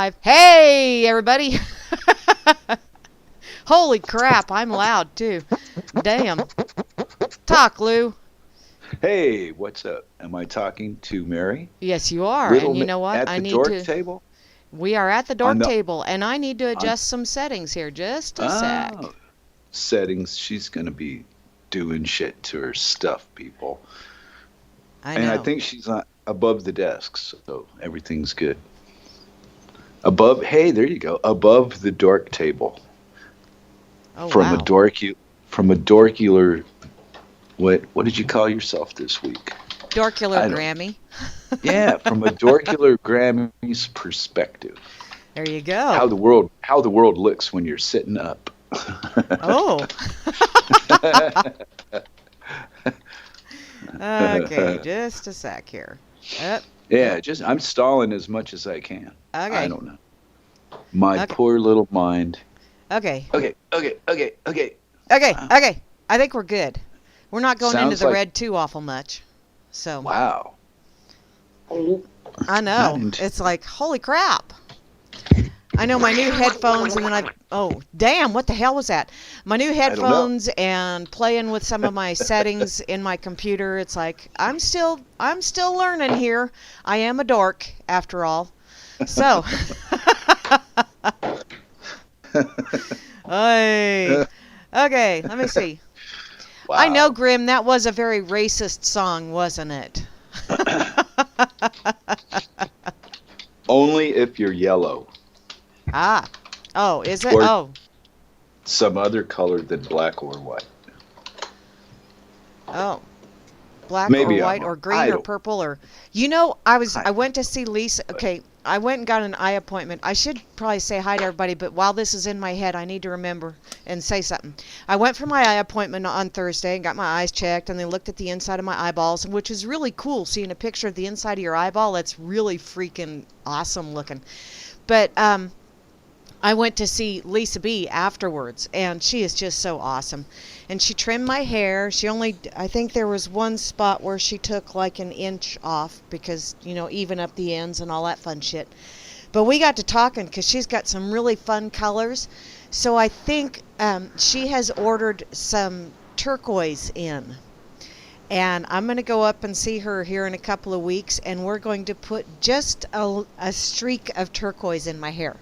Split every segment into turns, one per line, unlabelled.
live. Hey, everybody. Holy crap, I'm loud, too. Damn. Talk, Lou.
Hey, what's up? Am I talking to Mary?
Yes, you are.
Little
And you know what?
at
I
the
need
dork
to...
table?
We are at the
On
dork
the
table, and I need to
on
adjust some settings here. Just a sec.
oh settings. She's gonna be doing shit to her stuff, people.
I
And I
know.
think she's not above the desk, so everything's good. Above, hey, there you go. Above the dork table.
Oh,
From a
wow.
dorky from a dorkular what did you call yourself this week?
Dorkular
I don't
Grammy.
Yeah, from a dorkular Grammy's perspective.
There you go.
How the world looks when you're sitting up.
Oh. Okay, just a sec here. Up.
Yeah,
Nope.
just I'm stalling as much as I can. I
Okay.
don't know. My
Okay.
poor little mind.
Okay.
Okay.
Okay. Okay. I think we're good. We're not going into
Sounds
the
like
red too awful much. So,
wow.
I know.
And
It's like, holy crap. I know my new headphones and then oh, damn, what the hell was that? My new
I don't know.
headphones and playing with some of my settings in my computer. It's like, I'm still learning here. I am a dork after all. So, hey. Okay, let me see. I know,
Wow.
Grim, that was a very racist song, wasn't it?
Only if you're yellow
Ah. Oh, is it?
or
Oh.
some other color than black or white.
Oh. Black or
Maybe I'm
white
wrong.
or green
I
or
don't.
purple or I
I,
went to see Lisa. Okay, I went and got an eye appointment. I should probably say hi to everybody, but while this is in my head, I need to remember and say something. I went for my eye appointment on Thursday and got my eyes checked, and they looked at the inside of my eyeballs, which is really cool seeing a picture of the inside of your eyeball. That's really freaking awesome looking. But I went to see Lisa B afterwards, and she is just so awesome. And she trimmed my hair. I think there was one spot where she took like an inch off because, even up the ends and all that fun shit. But we got to talking because she's got some really fun colors. So I think she has ordered some turquoise in. And I'm going to go up and see her here in a couple of weeks, and we're going to put just a streak of turquoise in my hair.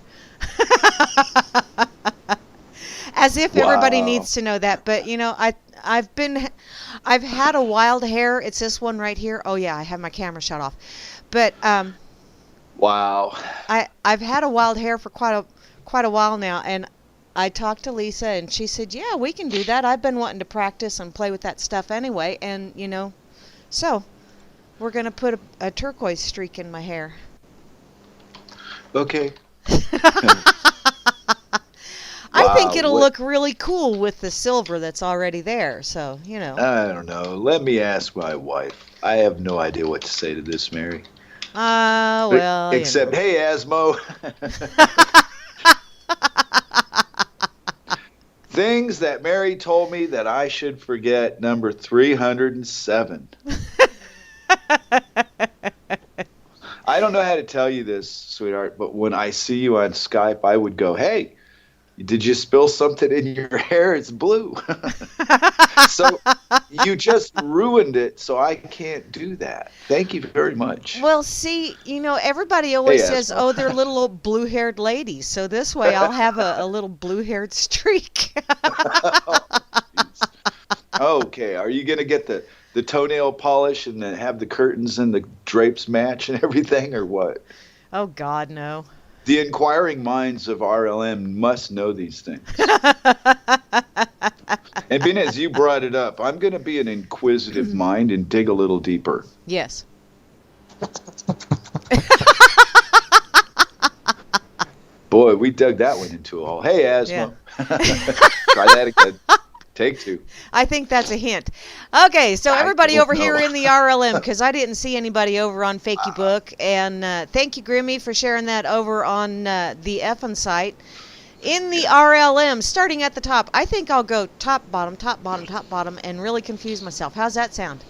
As if everybody
wow.
needs to know that, but I've had a wild hair. It's this one right here. Oh yeah, I have my camera shut off. But
Wow.
I've had a wild hair for quite a while now, and I talked to Lisa and she said, "Yeah, we can do that. I've been wanting to practice and play with that stuff anyway." And so we're going to put a turquoise streak in my hair.
Okay.
I think
Wow.
it'll
What?
look really cool with the silver that's already there. So.
I don't know. Let me ask my wife. I have no idea what to say to this, Mary.
Well.
Except, hey, Asmo. Things that Mary told me that I should forget. Number 307. I don't know how to tell you this, sweetheart, but when I see you on Skype, I would go, hey, did you spill something in your hair? It's blue. So you just ruined it, so I can't do that. Thank you very much.
Well, see, everybody
Hey,
always says,
Asmo.
oh, they're little old blue-haired ladies. So this way I'll have a little blue-haired streak.
Oh, jeez. Okay, are you going to get the toenail polish and then have the curtains and the drapes match and everything, or what?
Oh, God, no.
The inquiring minds of RLM must know these things. And being as you brought it up, I'm going to be an inquisitive mind and dig a little deeper.
Yes.
Boy, we dug that one into a hole. Hey,
Yeah.
Asmo. Try that again. Take two.
I think that's a hint. Okay, so
I
everybody
don't
over here
know.
in the RLM, because I didn't see anybody over on Fakey Book, and thank you, Grimmy, for sharing that over on the effin site. In the RLM, starting at the top, I think I'll go top, bottom, top, bottom, top, bottom, and really confuse myself. How's that sound?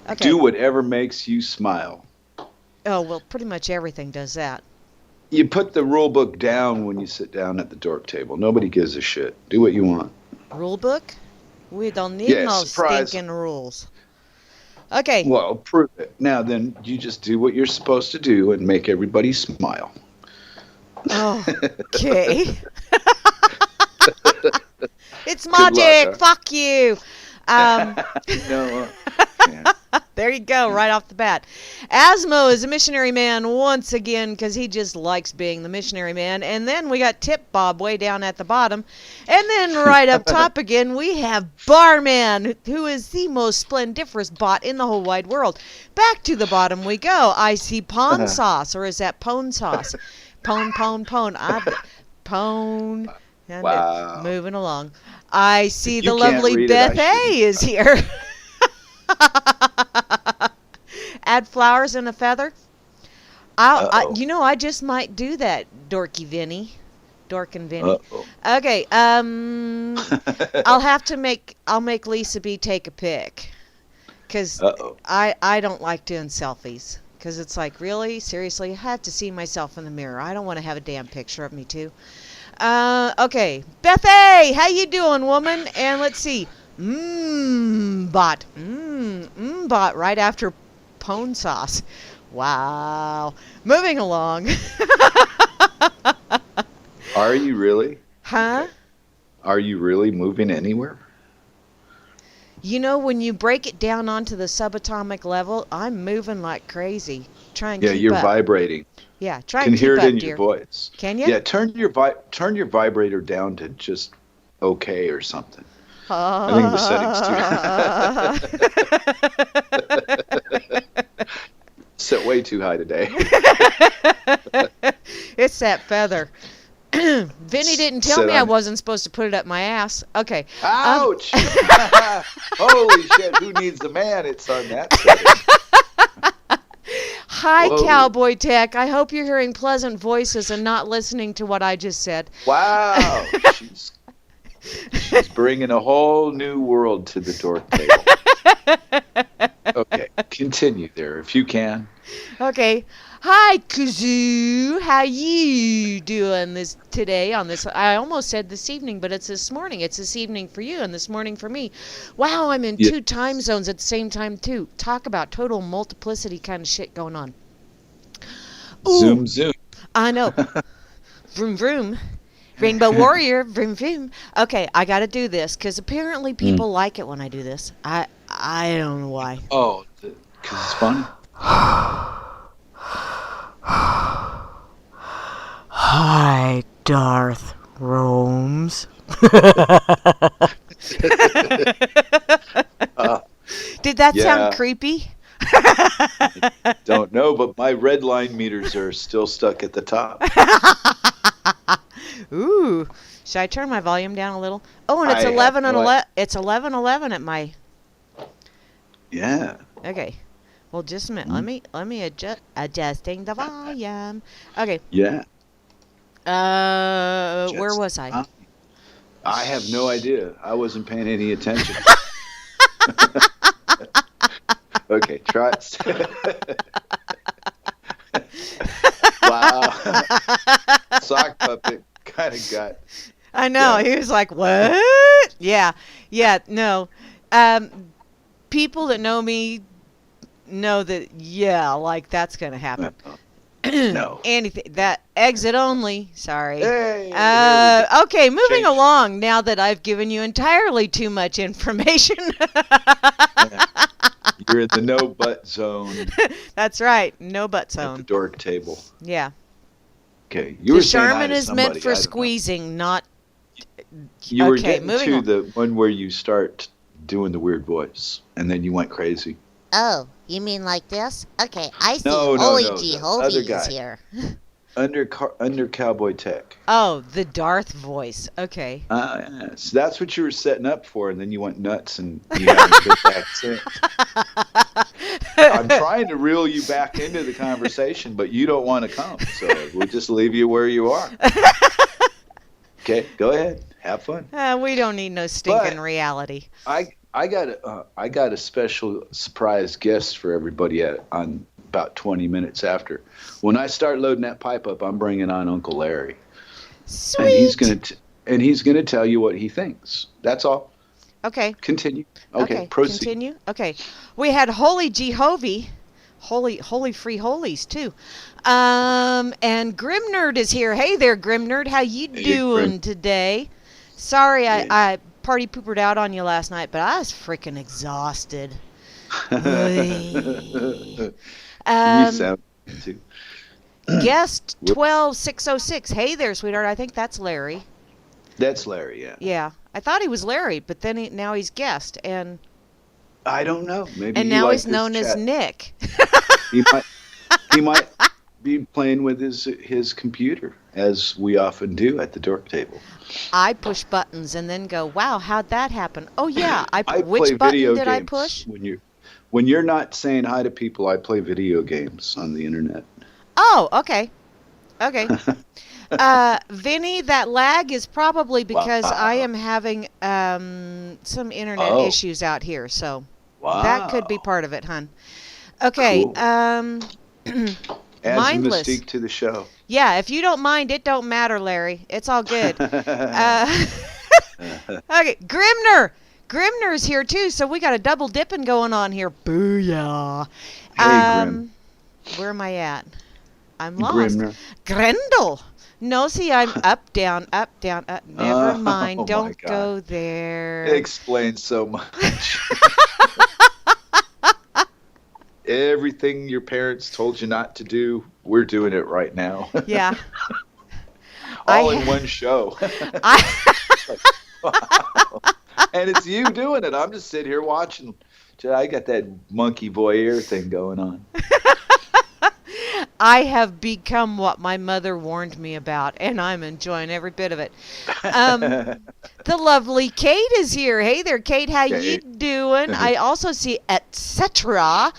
Okay.
Do whatever makes you smile.
Oh, well, pretty much everything does that.
You put the rule book down when you sit down at the dork table. Nobody gives a shit. Do what you want.
Rule book? We don't need
Yeah,
no
surprise.
stinking rules. Okay.
Well, prove it. Now then, you just do what you're supposed to do and make everybody smile.
Okay. It's
Good
magic.
luck, huh?
Fuck you.
No. Yeah.
There you go, right off the bat. Asmo is a missionary man once again because he just likes being the missionary man. And then we got Tip Bob way down at the bottom. And then right up top again, we have Barman, who is the most splendiferous bot in the whole wide world. Back to the bottom we go. I see Pon Sauce, or is that Pone Sauce? Pone. Pone. And
Wow.
moving along. I see
If
the
you can't
lovely
read it,
Beth
I
A is here. Add flowers and a feather. I just might do that, Dorky Vinny. Dork and Vinny.
Uh-oh.
Okay, I'll make Lisa B take a pic. Because I don't like doing selfies. Because it's like, really? Seriously? I have to see myself in the mirror. I don't want to have a damn picture of me, too. Okay. Beth A, how you doing, woman? And let's see. Bot. Bot right after Pone Sauce. Wow. Moving along.
Are you really?
Huh?
Okay. Are you really moving anywhere?
You know, when you break it down onto the subatomic level, I'm moving like crazy. Try and keep up.
Yeah, you're vibrating.
Yeah, try
Can
and keep
hear it
up,
in
dear.
your voice.
Can you?
Yeah, turn your vibrator down to just okay or something. I think the settings too. Set way too high today.
It's that feather. Vinny didn't tell me I wasn't supposed to put it up my ass. Okay.
Ouch! Holy shit! Who needs a man? It's on that setting.
Hi,
Whoa.
Cowboy Tech. I hope you're hearing pleasant voices and not listening to what I just said.
Wow! She's bringing a whole new world to the dork table. Okay, continue there if you can.
Okay. Hi, Kazoo. How you doing today on this? I almost said this evening, but it's this morning. It's this evening for you and this morning for me. Wow, I'm in 2 time zones at the same time, too. Talk about total multiplicity kind of shit going on. Ooh,
Zoom.
I know. Vroom, vroom. Rainbow Warrior. Vroom, vroom. Okay, I got to do this because apparently people like it when I do this. I don't know why.
Oh, because it's funny.
Hi, Darth Romes. Did that sound creepy?
Don't know, but my red line meters are still stuck at the top.
Ooh, should I turn my volume down a little? Oh, and it's 11 and 11. It's 11:11 at my.
Yeah.
Okay. Well, just a minute. Let me adjusting the volume. Okay.
Yeah.
Where was I?
I have no idea. I wasn't paying any attention. Okay, try it. Wow. Sock puppet kind of got.
I know. Yeah. He was like, "What?" Yeah. No. People that know me know that. Yeah, like that's gonna happen.
No.
Anything that exit only. Sorry.
Hey,
okay, moving along. Now that I've given you entirely too much information.
You're in the no butt zone.
That's right, no butt zone.
At the dork table.
Yeah.
Okay,
the Charmin is meant for squeezing, not.
You were getting to the one where you start doing the weird voice, and then you went crazy.
Oh, you mean like this? Okay, I see.
No,
Hovey is here.
Under Cowboy Tech.
Oh, the Darth voice. Okay.
So that's what you were setting up for, and then you went nuts and you had a good accent. I'm trying to reel you back into the conversation, but you don't want to come, so we'll just leave you where you are. Okay, go ahead. Have fun.
We don't need no stinking reality.
I got a special surprise guest for everybody on about 20 minutes after. When I start loading that pipe up, I'm bringing on Uncle Larry.
Sweet.
And he's gonna tell you what he thinks. That's all.
Okay.
Continue. Okay. Proceed.
Continue. Okay. We had Holy Jehovah, holy free holies too. And Grim Nerd is here. Hey there, Grim Nerd. How you doing today? Sorry, I party poopered out on you last night, but I was freaking exhausted.
You sound too.
Guest 12606. Hey there, sweetheart. I think that's Larry.
That's Larry, yeah.
Yeah. I thought he was Larry, but then now he's guest, and
I don't know. Maybe.
And now he's known as Nick.
he might be playing with his computer, as we often do at the Dork Table.
I push buttons and then go, wow, how'd that happen? Oh yeah,
which button did
I push?
When you're not saying hi to people, I play video games on the internet.
Oh, okay. Vinny, that lag is probably because I am having some internet issues out here, so that could be part of it, hon. Okay.
Cool. Adds
Mindless.
mystique to the show.
Yeah, if you don't mind, it don't matter, Larry. It's all good. Okay, Grimner's here too, so we got a double dipping going on here. Booyah.
Hey, Grim.
Where am I at? I'm lost.
Grimner.
Grendel. No, see, I'm up, down, up, down, up. Never mind.
Oh
Don't go there.
It explains so much. Everything your parents told you not to do, we're doing it right now.
Yeah.
All in one show. Wow. And it's you doing it. I'm just sitting here watching. I got that monkey voyeur thing going on.
I have become what my mother warned me about, and I'm enjoying every bit of it. The lovely Kate is here. Hey there, Kate. How you doing? I also see etc.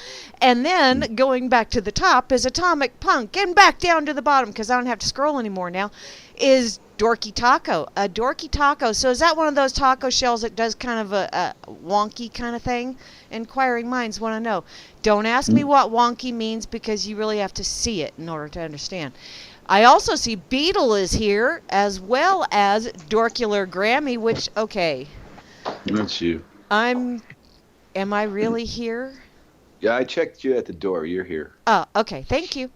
And then going back to the top is Atomic Punk, and back down to the bottom because I don't have to scroll anymore now. Is Dorky Taco, a Dorky Taco. So is that one of those taco shells that does kind of a wonky kind of thing? Inquiring minds want to know. Don't ask me what wonky means because you really have to see it in order to understand. I also see Beetle is here as well as Dorkular Grammy, which, okay.
That's you.
Am I really here?
Yeah, I checked you at the door. You're here.
Oh, okay. Thank you.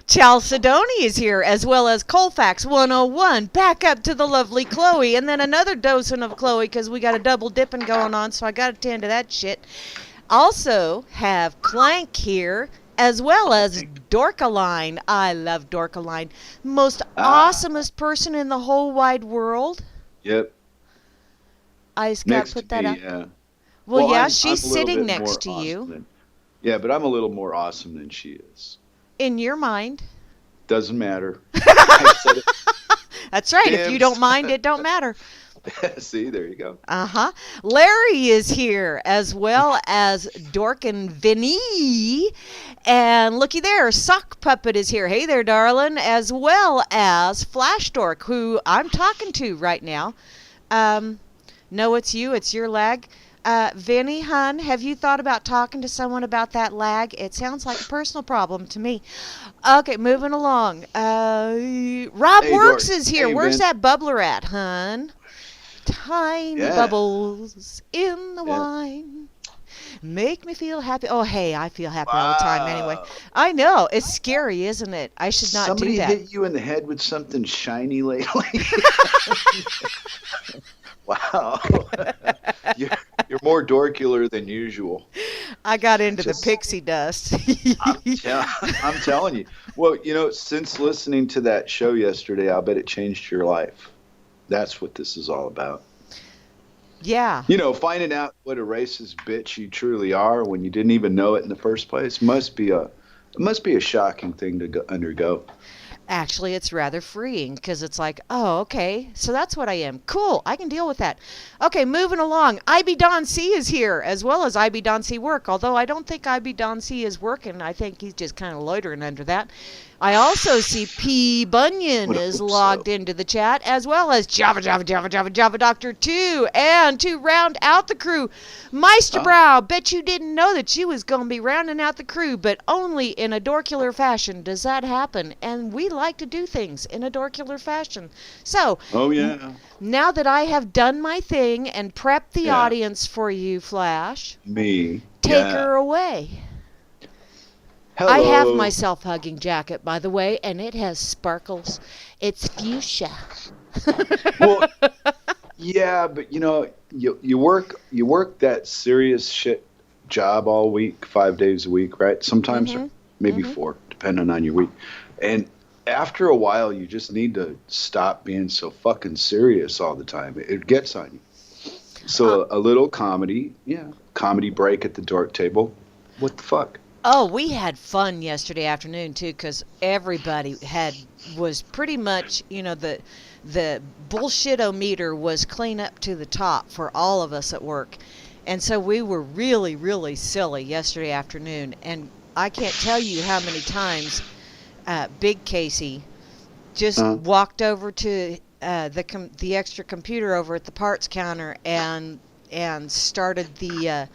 Chalcedony is here, as well as Colfax 101. Back up to the lovely Chloe, and then another dosing of Chloe because we got a double dipping going on, so I got to tend to that shit. Also have Clank here, as well as Dorkaline. I love Dorkaline. Most awesomest person in the whole wide world.
Yep.
I just got to put that up.
Yeah.
Well, yeah,
I'm
she's sitting next to you.
Yeah, but I'm a little more awesome than she is.
In your mind.
Doesn't matter. I said it.
That's right. If you don't mind, it don't matter.
See, there you go.
Uh-huh. Larry is here, as well as Dork and Vinny. And looky there, Sock Puppet is here. Hey there, darling. As well as Flash Dork, who I'm talking to right now. No, it's you. It's your lag. Vinny, hun, have you thought about talking to someone about that lag? It sounds like a personal problem to me. Okay, moving along. Rob Works is here.
Hey,
Where's
Vin.
that bubbler at, hun? Tiny bubbles in the wine make me feel happy. Oh, hey, I feel happy all the time anyway. I know. It's scary, isn't it? I should not do that.
Somebody hit you in the head with something shiny lately? Wow. You're more dorkular than usual.
I got into the pixie dust.
I'm telling you. Well, since listening to that show yesterday, I'll bet it changed your life. That's what this is all about.
Yeah.
Finding out what a racist bitch you truly are when you didn't even know it in the first place must be a shocking thing to undergo.
Actually, it's rather freeing because it's like, oh, okay, so that's what I am. Cool, I can deal with that. Okay, moving along. IB Don C is here, as well as IB Don C work, although I don't think IB Don C is working. I think he's just kind of loitering under that. I also see P. Bunyan is logged into the chat, as well as Java Doctor 2. And to round out the crew, Meisterbrow. Bet you didn't know that she was going to be rounding out the crew, but only in a dorkular fashion does that happen. And we like to do things in a dorkular fashion. So,
oh yeah.
Now that I have done my thing and prepped the audience for you, Flash, take her away.
Hello.
I have my self-hugging jacket, by the way, and it has sparkles. It's fuchsia.
Well, yeah, but you work that serious shit job all week, 5 days a week, right? Sometimes maybe 4, depending on your week. And after a while, you just need to stop being so fucking serious all the time. It gets on you. So a little comedy break at the Dork Table. What the fuck?
Oh, we had fun yesterday afternoon too, because everybody was pretty much, the bullshit-o-meter was clean up to the top for all of us at work, and so we were really, really silly yesterday afternoon. And I can't tell you how many times Big Casey just walked over to the extra computer over at the parts counter and started the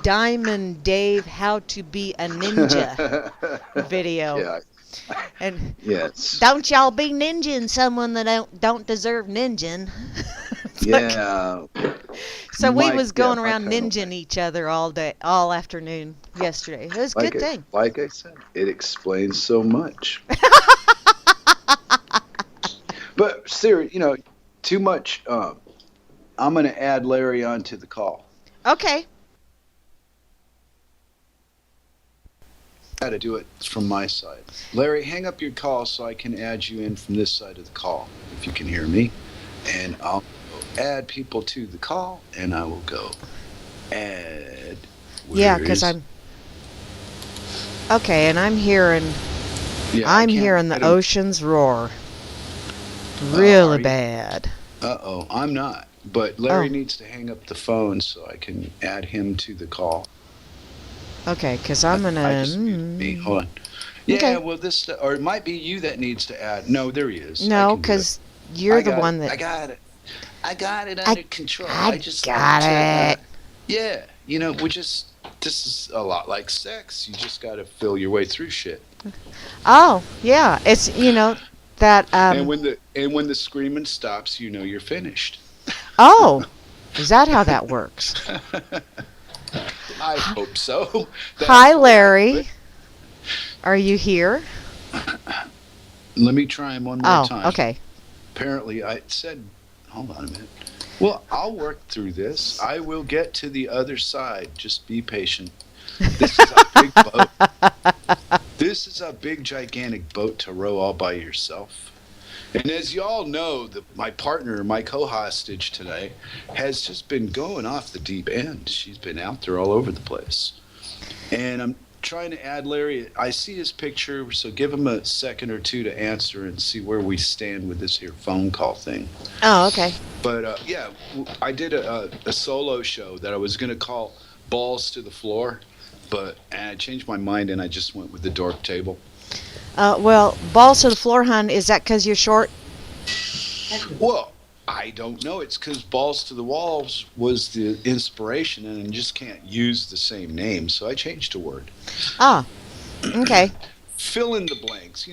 Diamond Dave How to Be a Ninja video.
Yeah.
And
yes.
Don't y'all be ninjing someone that don't deserve ninjing.
Yeah.
So we was going around ninjing each other all afternoon yesterday. It was a good thing.
Like I said, it explains so much. But seriously, too much. I'm going to add Larry onto the call.
Okay.
How to do it from my side. Larry, hang up your call so I can add you in from this side of the call, if you can hear me. And I'll add people to the call, and I will go add.
Yeah, because I'm... Okay, and I'm hearing... Yeah, I'm hearing the oceans roar. Really bad.
Uh-oh, I'm not. But Larry needs to hang up the phone so I can add him to the call.
Okay, because I'm going to...
Hold on. Yeah, okay. Well, or it might be you that needs to add. No, there he is.
No, because you're the one that...
I got it. I got it under control.
I just got it.
Yeah, this is a lot like sex. You just got to feel your way through shit.
Oh, yeah. It's, that...
And when the screaming stops, you're finished.
Oh, is that how that works?
I hope so.
Hi, Larry. Are you here?
Let me try him one more time.
Oh, okay.
Apparently, I said, hold on a minute. Well, I'll work through this. I will get to the other side. Just be patient. This is a big boat. This is a big, gigantic boat to row all by yourself. And as you all know, my partner, my co-hostage today, has just been going off the deep end. She's been out there all over the place. And I'm trying to add Larry. I see his picture, so give him a second or two to answer and see where we stand with this here phone call thing.
Oh, okay.
But, yeah, I did a solo show that I was going to call Balls to the Floor, but I changed my mind and I just went with the Dork Table.
Well, balls to the floor, hon, is that because you're short?
Well, I don't know. It's because Balls to the Walls was the inspiration, and you just can't use the same name, so I changed a word.
Ah, okay.
Fill in the blanks.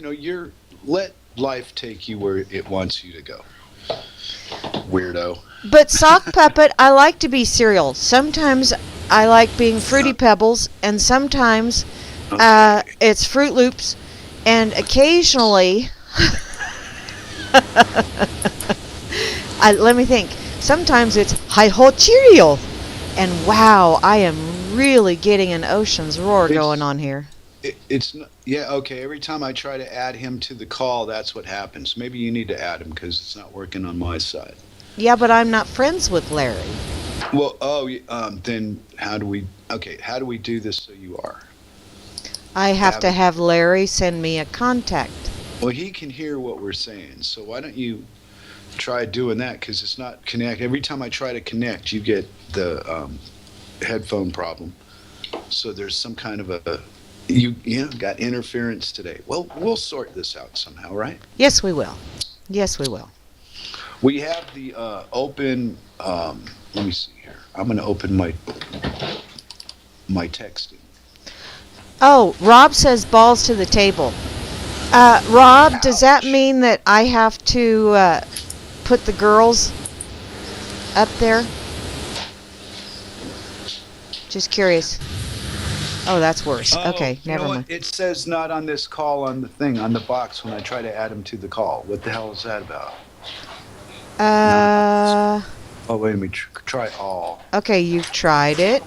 Let life take you where it wants you to go. Weirdo.
But Sock Puppet, I like to be cereal. Sometimes I like being Fruity Pebbles, and sometimes it's Fruit Loops. And occasionally, let me think. Sometimes it's Hi-Ho Cheerio. And wow, I am really getting an ocean's roar going on here.
Okay. Every time I try to add him to the call, that's what happens. Maybe you need to add him because it's not working on my side.
Yeah, but I'm not friends with Larry.
Well, then how do we do this so you are?
I have to have Larry send me a contact
Well, he can hear what we're saying. So why don't you try doing that? Because it's not connect. Every time I try to connect, you get the headphone problem. So there's some kind of a you got interference today. Well, we'll sort this out somehow, right?
Yes, we will. Yes, we will.
We have the open. Let me see here. I'm going to open my texting.
Oh, Rob says balls to the table. Rob,
Ouch.
does that mean that I have to put the girls up there? Just curious. Oh, that's worse. Okay, never mind.
It says not on this call on the thing, on the box when I try to add them to the call. What the hell is that about? Oh, wait, let me try all.
Okay, you've tried it.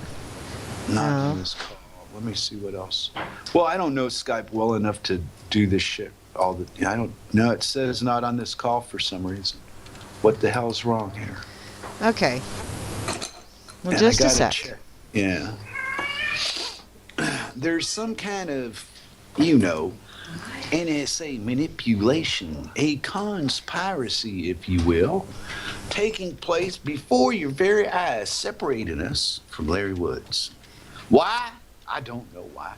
Not on this call. Let me see what else. Well, I don't know Skype well enough to do this shit I don't know. It says not on this call for some reason. What the hell's wrong here?
Okay. Well,
And
just
I
a
gotta
sec.
check. Yeah. There's some kind of, NSA manipulation, a conspiracy, if you will, taking place before your very eyes, separating us from Larry Woods. Why? I don't know why.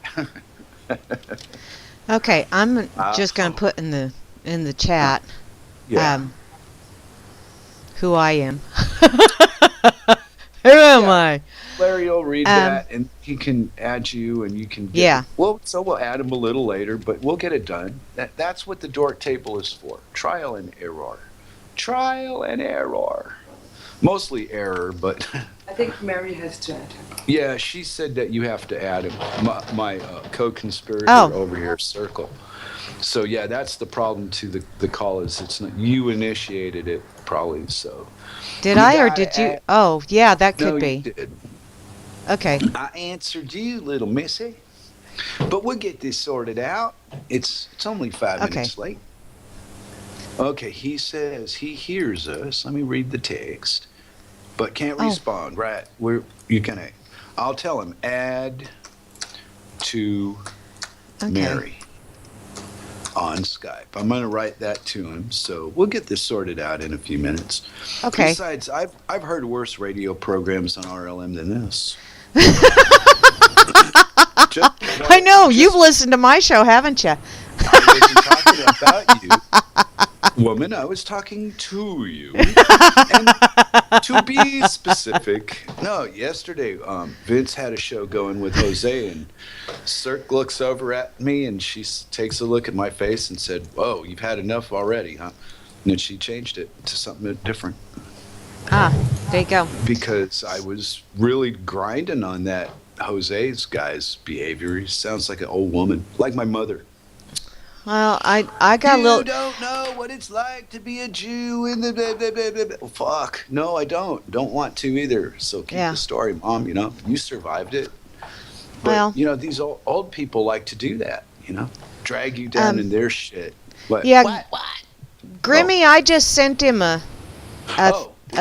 Okay, I'm just going to put in the chat who I am. Who am I?
Larry will read that, and he can add you, and you can get so we'll add him a little later, but we'll get it done. That's what the Dork Table is for. Trial and error. Trial and error. Mostly error, but...
I think Mary has to add him.
Yeah, she said that you have to add him. My co-conspirator over here, Circle. So, yeah, that's the problem to the call is it's not... You initiated it, probably, so...
Did I, or did you? Oh, yeah, that could be.
You did.
Okay.
I answered you, little missy. But we'll get this sorted out. It's only 5 minutes late. Okay, he says he hears us. Let me read the text. But can't respond, right? I'll tell him, add to Mary on Skype. I'm going to write that to him. So we'll get this sorted out in a few minutes.
Okay.
Besides, I've heard worse radio programs on RLM than this.
I know. You've listened to my show, haven't you?
I wasn't talking about you, woman. I was talking to you. And to be specific, no, yesterday Vince had a show going with Jose, and Cirque looks over at me, and she takes a look at my face and said, "Whoa, you've had enough already, huh?" And then she changed it to something different.
There you go.
Because I was really grinding on that Jose's guy's behavior. He sounds like an old woman, like my mother.
Well, I got a little...
You don't know what it's like to be a Jew in the... Blah, blah, blah, blah, blah. Fuck. No, I don't. Don't want to either. So keep the story, Mom. You survived it. But, these old people like to do that, drag you down in their shit. What?
Yeah. What? Grimmy, I just sent him a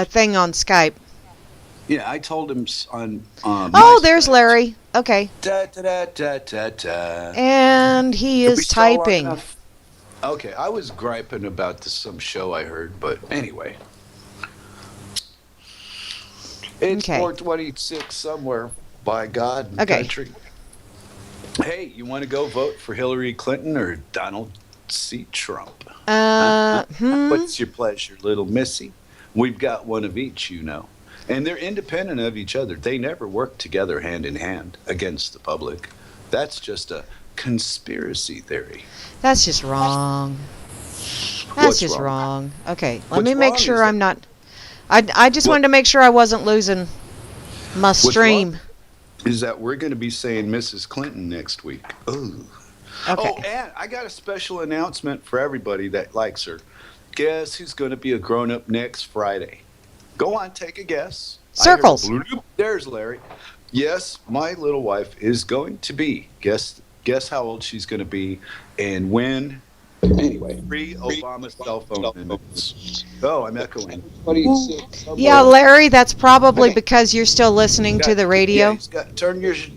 thing on Skype.
Yeah, I told him on
there's Larry. Okay.
Da, da, da, da, da.
And he is typing.
Okay, I was griping about some show I heard, but anyway. It's 426 somewhere, by God and country. Hey, you want to go vote for Hillary Clinton or Donald C. Trump? What's your pleasure, little missy? We've got one of each, And they're independent of each other. They never work together hand in hand against the public. That's just a conspiracy theory.
That's just wrong. That's just wrong. Okay, let me make sure I'm not... I just wanted to make sure I wasn't losing my stream.
Is that we're going to be saying Mrs. Clinton next week. Ooh.
Okay.
Oh, and I got a special announcement for everybody that likes her. Guess who's going to be a grown-up next Friday? Go on, take a guess.
Circles.
There's Larry. Yes, my little wife is going to be. Guess how old she's going to be and when. Anyway, free Obama cell phone minutes. Oh, I'm echoing.
Yeah, Larry, that's probably because you're still listening to the radio.
Yeah, turn it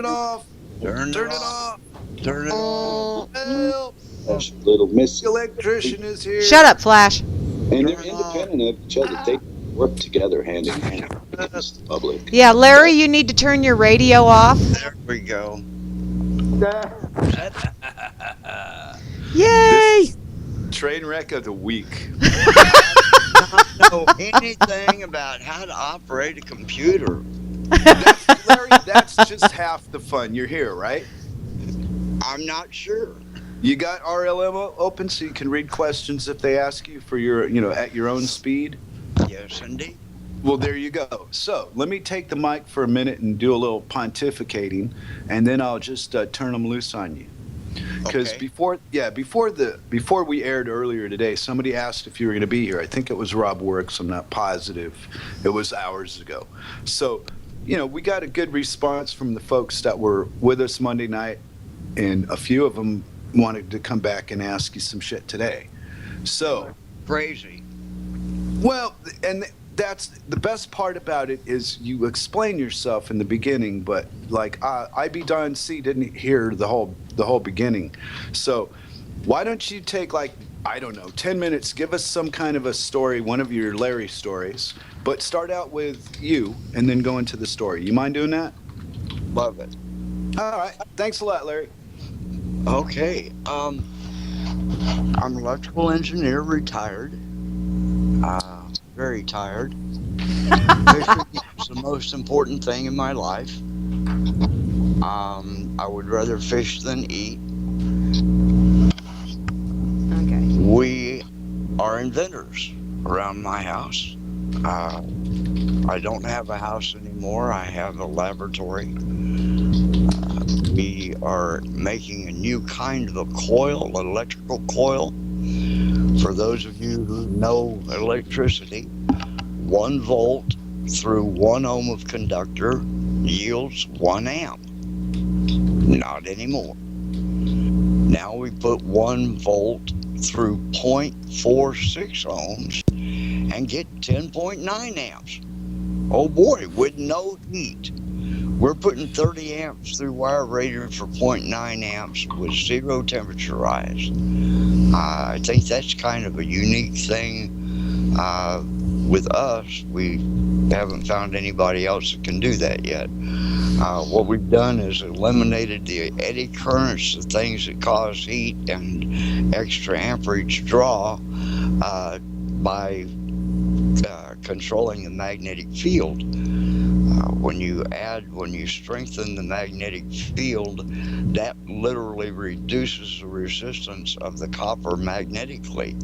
off. Turn it off. Turn it off. Help. little Miss Electrician is here.
Shut up, Flash.
And they're independent of each other. They work together hand in hand against the public.
Yeah, Larry, you need to turn your radio off.
There we go.
Yay!
Train wreck of the week.
I don't know anything about how to operate a computer.
Larry, that's just half the fun. You're here, right?
I'm not sure.
You got RLM open so you can read questions if they ask you for your, at your own speed?
Yes, indeed.
Well, there you go. So let me take the mic for a minute and do a little pontificating, and then I'll just turn them loose on you. Because before we aired earlier today, somebody asked if you were going to be here. I think it was Rob Works. I'm not positive. It was hours ago. So, we got a good response from the folks that were with us Monday night, and a few of them wanted to come back and ask you some shit today. So
crazy.
Well, and that's the best part about it is you explain yourself in the beginning, but like IB Don C didn't hear the whole beginning. So why don't you take 10 minutes, give us some kind of a story, one of your Larry stories, but start out with you and then go into the story. You mind doing that?
Love it.
All right. Thanks a lot, Larry.
Okay. I'm an electrical engineer, retired. Very tired. Fishing is the most important thing in my life. I would rather fish than eat.
Okay.
We are inventors around my house. I don't have a house anymore. I have a laboratory. We are making a new kind of a coil, an electrical coil. For those of you who know electricity, 1 volt through 1 ohm of conductor yields 1 amp. Not anymore. Now we put 1 volt through 0.46 ohms and get 10.9 amps. Oh boy, with no heat. We're putting 30 amps through wire radiator for 0.9 amps with 0 temperature rise. I think that's kind of a unique thing with us. We haven't found anybody else that can do that yet. What we've done is eliminated the eddy currents, the things that cause heat and extra amperage draw by controlling the magnetic field. When you strengthen the magnetic field, that literally reduces the resistance of the copper magnetically.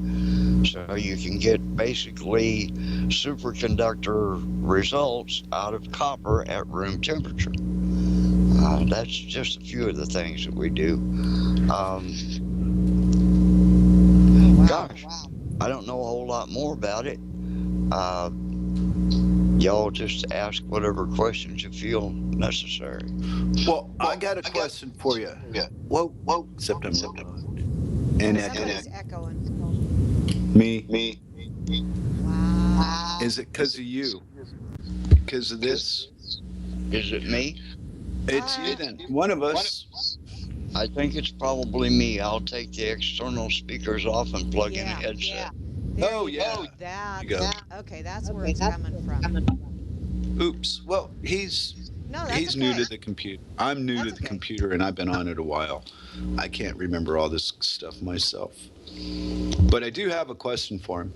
So you can get basically superconductor results out of copper at room temperature. That's just a few of the things that we do. Gosh, I don't know a whole lot more about it. Y'all just ask whatever questions you feel necessary.
Well, I got a question for you.
Yeah.
Whoa. September. And
Somebody's echoing.
Me.
Wow.
Is it because of you? Because of this?
Is it me?
It's you then. One of us.
I think it's probably me. I'll take the external speakers off and plug in a headset.
Okay, that's where it's coming from.
Oops. Well, he's new to the computer. I'm new to the computer, and I've been on it a while. I can't remember all this stuff myself. But I do have a question for him.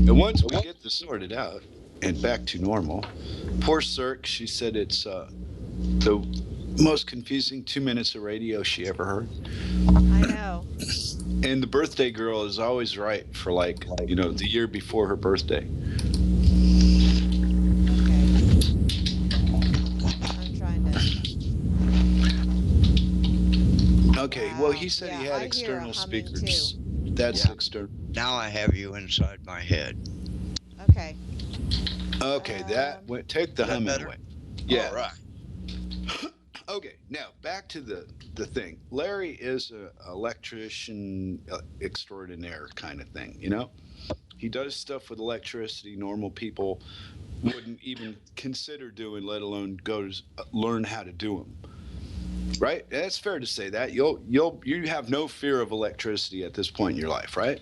And once we get this sorted out and back to normal, poor Cirque, she said it's the most confusing 2 minutes of radio she ever heard.
I know.
And the birthday girl is always right for the year before her birthday. Okay, well, he said he had external speakers. That's external.
Now I have you inside my head.
Okay.
Okay, take the humming away. Yeah.
All right.
Okay, now back to the thing. Larry is an electrician extraordinaire kind of thing, He does stuff with electricity normal people wouldn't even consider doing, let alone learn how to do them. Right? That's fair to say that. You have no fear of electricity at this point in your life, right?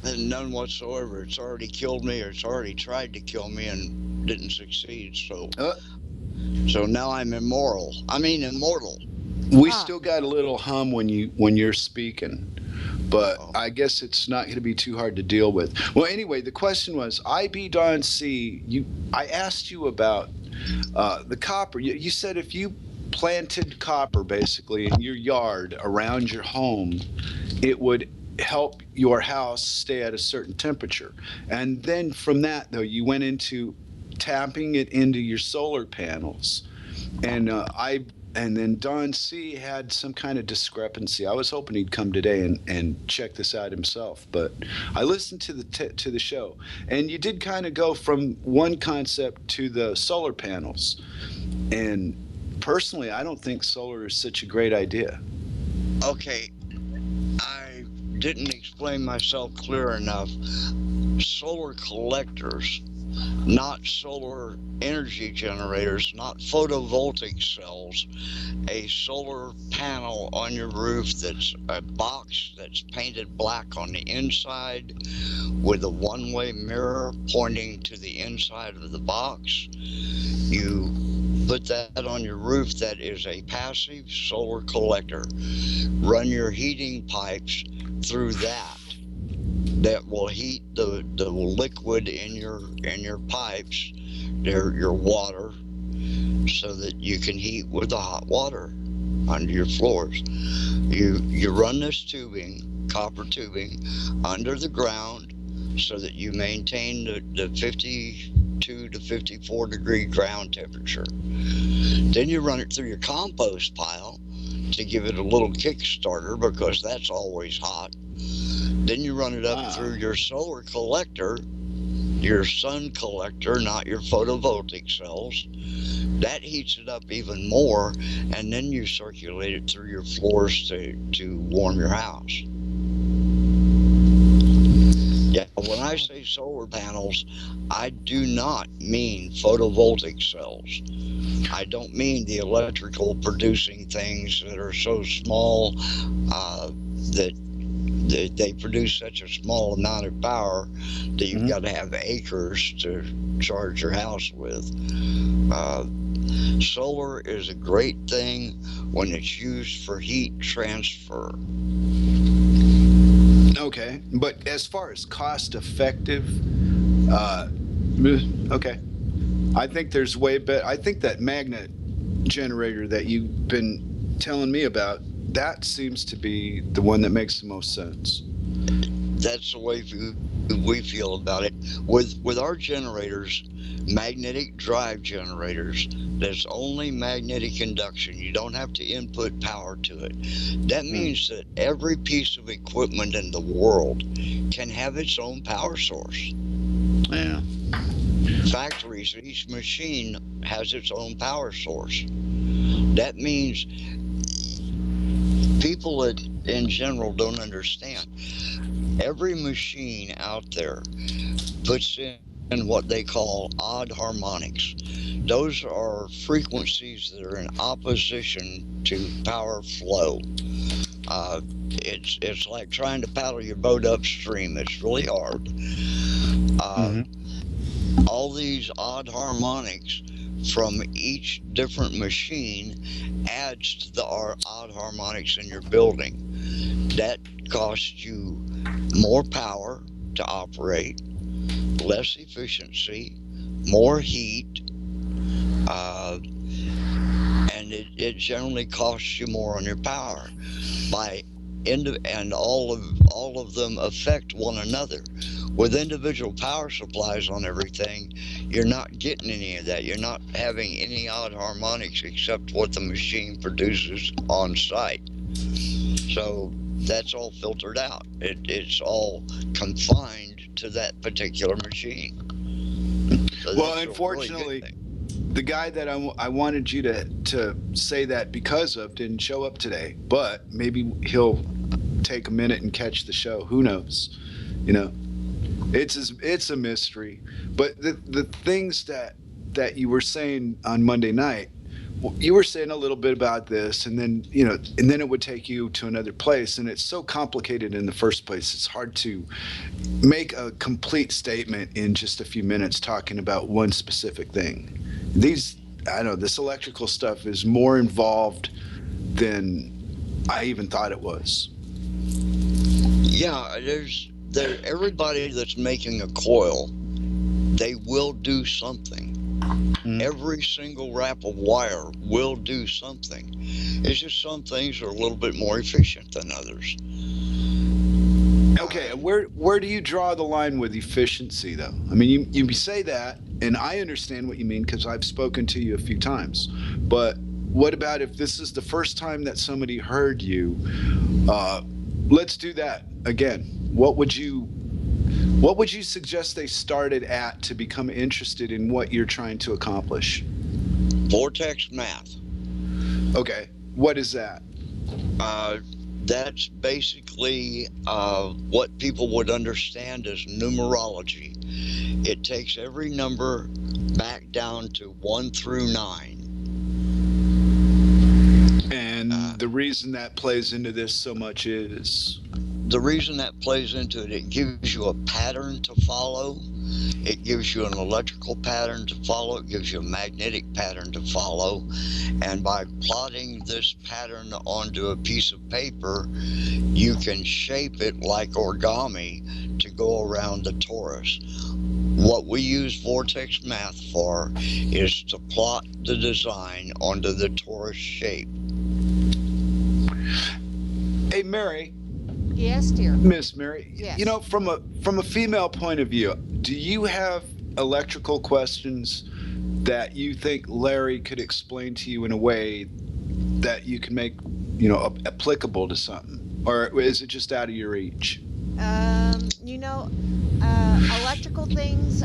None whatsoever. It's already killed me, or it's already tried to kill me and didn't succeed.
Uh,
So now I'm immoral. I mean immortal.
we
Ah.
still got a little hum when you're speaking, but
Uh-oh.
I guess it's not going to be too hard to deal with. Well, anyway, the question was, IB Don C. I asked you about the copper. You said if you planted copper basically in your yard around your home, it would help your house stay at a certain temperature. And then from that, though, you went into tapping it into your solar panels. And and then Don C had some kind of discrepancy. I was hoping he'd come today and check this out himself, but I listened to the show, and you did kind of go from one concept to the solar panels. And personally, I don't think solar is such a great idea.
Okay, I didn't explain myself clear enough. Solar collectors, not solar energy generators, not photovoltaic cells. A solar panel on your roof that's a box that's painted black on the inside with a one-way mirror pointing to the inside of the box. You put that on your roof. That is a passive solar collector. Run your heating pipes through that. That will heat the liquid in your pipes, your water, so that you can heat with the hot water under your floors. You run this tubing, copper tubing, under the ground so that you maintain the 52 to 54 degree ground temperature. Then you run it through your compost pile to give it a little kickstarter, because that's always hot. Then you run it up through your solar collector, your sun collector, not your photovoltaic cells. That heats it up even more, and then you circulate it through your floors to warm your house. Yeah, when I say solar panels, I do not mean photovoltaic cells. I don't mean the electrical producing things that are so small that they produce such a small amount of power that you've got to have acres to charge your house with. Solar is a great thing when it's used for heat transfer.
Okay, but as far as cost effective, okay, I think there's way better. I think that magnet generator that you've been telling me about, that seems to be the one that makes the most sense.
That's the way we feel about it. With our generators, magnetic drive generators, there's only magnetic induction. You don't have to input power to it. That means that every piece of equipment in the world can have its own power source.
Yeah.
Factories, each machine has its own power source. That means people that in general don't understand. Every machine out there puts in what they call odd harmonics. Those are frequencies that are in opposition to power flow. It's like trying to paddle your boat upstream. It's really hard. All these odd harmonics from each different machine adds to the odd harmonics in your building. That costs you more power to operate, less efficiency, more heat, and it generally costs you more on your power. And all of them affect one another. With individual power supplies on everything, you're not getting any of that. You're not having any odd harmonics except what the machine produces on site. So that's all filtered out. It's all confined to that particular machine. So
well, unfortunately, really the guy that I wanted you to say that because of didn't show up today, but maybe he'll take a minute and catch the show. Who knows? You know, it's a mystery. But the things that you were saying on Monday night you were saying a little bit about this, and then and then it would take you to another place, and it's so complicated in the first place. It's hard to make a complete statement in just a few minutes talking about one specific thing. I know this electrical stuff is more involved than I even thought it was.
Yeah, there. Everybody that's making a coil, they will do something. Every single wrap of wire will do something. It's just some things are a little bit more efficient than others.
Okay, where do you draw the line with efficiency, though? I mean, you say that, and I understand what you mean because I've spoken to you a few times. But what about if this is the first time that somebody heard you? Let's do that again. What would you suggest they started at to become interested in what you're trying to accomplish?
Vortex math.
Okay, what is that?
That's basically what people would understand as numerology. It takes every number back down to 1 through 9.
And the reason that plays into this so much is?
The reason that plays into it, it gives you a pattern to follow. It gives you an electrical pattern to follow. It gives you a magnetic pattern to follow. And by plotting this pattern onto a piece of paper, you can shape it like origami to go around the torus. What we use vortex math for is to plot the design onto the torus shape.
Hey, Mary.
Yes, dear.
Miss Mary.
Yes.
From a female point of view, do you have electrical questions that you think Larry could explain to you in a way that you can make, applicable to something? Or is it just out of your reach?
Electrical things,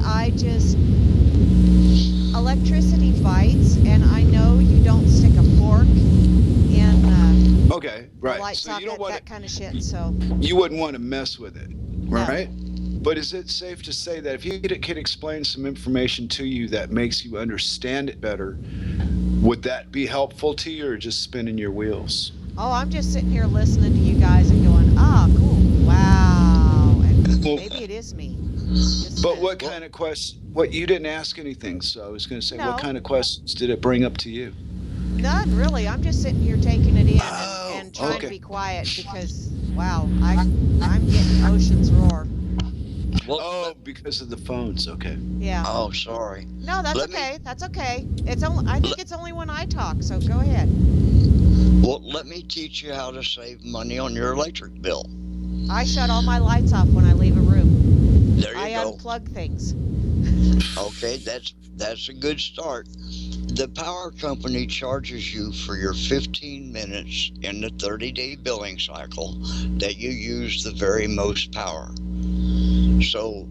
electricity bites, and I know you don't stick a fork in
okay, right.
light
So
socket,
you don't want
that kind of shit, so.
You wouldn't want to mess with it, right?
No.
But is it safe to say that if he could explain some information to you that makes you understand it better, would that be helpful to you, or just spinning your wheels?
Oh, I'm just sitting here listening to you guys and going, cool, wow, and maybe it is me.
But what kind of questions? What, you didn't ask anything, so I was going to say,
No.
What kind of questions did it bring up to you?
None, really. I'm just sitting here taking it in and trying to be quiet because, wow, I'm getting oceans roar.
Well,
because of the phones. Okay.
Yeah.
Oh, sorry.
No, that's okay. That's okay. I think it's only when I talk, so go ahead.
Well, let me teach you how to save money on your electric bill.
I shut all my lights off when I leave a room.
There you
I
go.
unplug things.
Okay, that's a good start. The power company charges you for your 15 minutes in the 30-day billing cycle that you use the very most power. So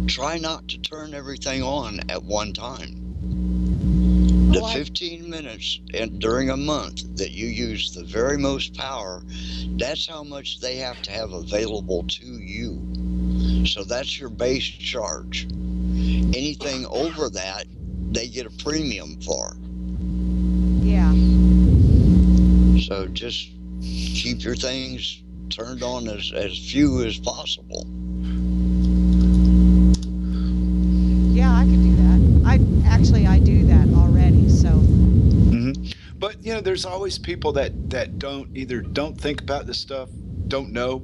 try not to turn everything on at one time. The 15 minutes during a month that you use the very most power, that's how much they have to have available to you. So that's your base charge. Anything over that, they get a premium for.
Yeah.
So just keep your things turned on as few as possible.
Yeah, I could do that. I do that already, so.
Mm-hmm. But, there's always people that don't think about this stuff, don't know,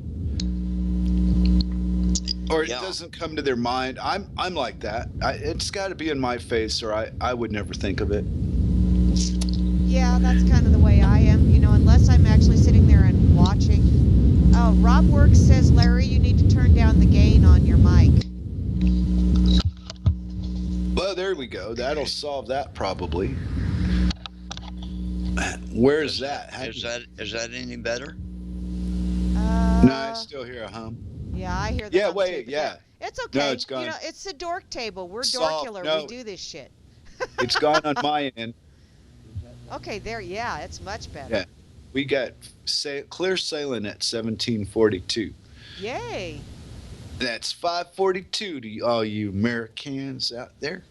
or it doesn't come to their mind. I'm like that. It's got to be in my face, or I would never think of it.
Yeah, that's kind of the way I am, unless I'm actually sitting there and watching. Oh, Rob Works says, Larry, you need to turn down the gain on your mic.
Well, there we go. That'll solve that probably. Where's that?
Is that any better?
No, I still hear a hum.
Yeah, I hear that.
Yeah, wait, yeah.
It's okay.
No, it's gone.
It's the Dork Table. We're
Solved.
dorkular.
No.
We do this shit.
It's gone on my end.
Okay, there. Yeah, it's much better.
Yeah, we got clear sailing at 1742.
Yay.
That's 542 to all you Americans out there.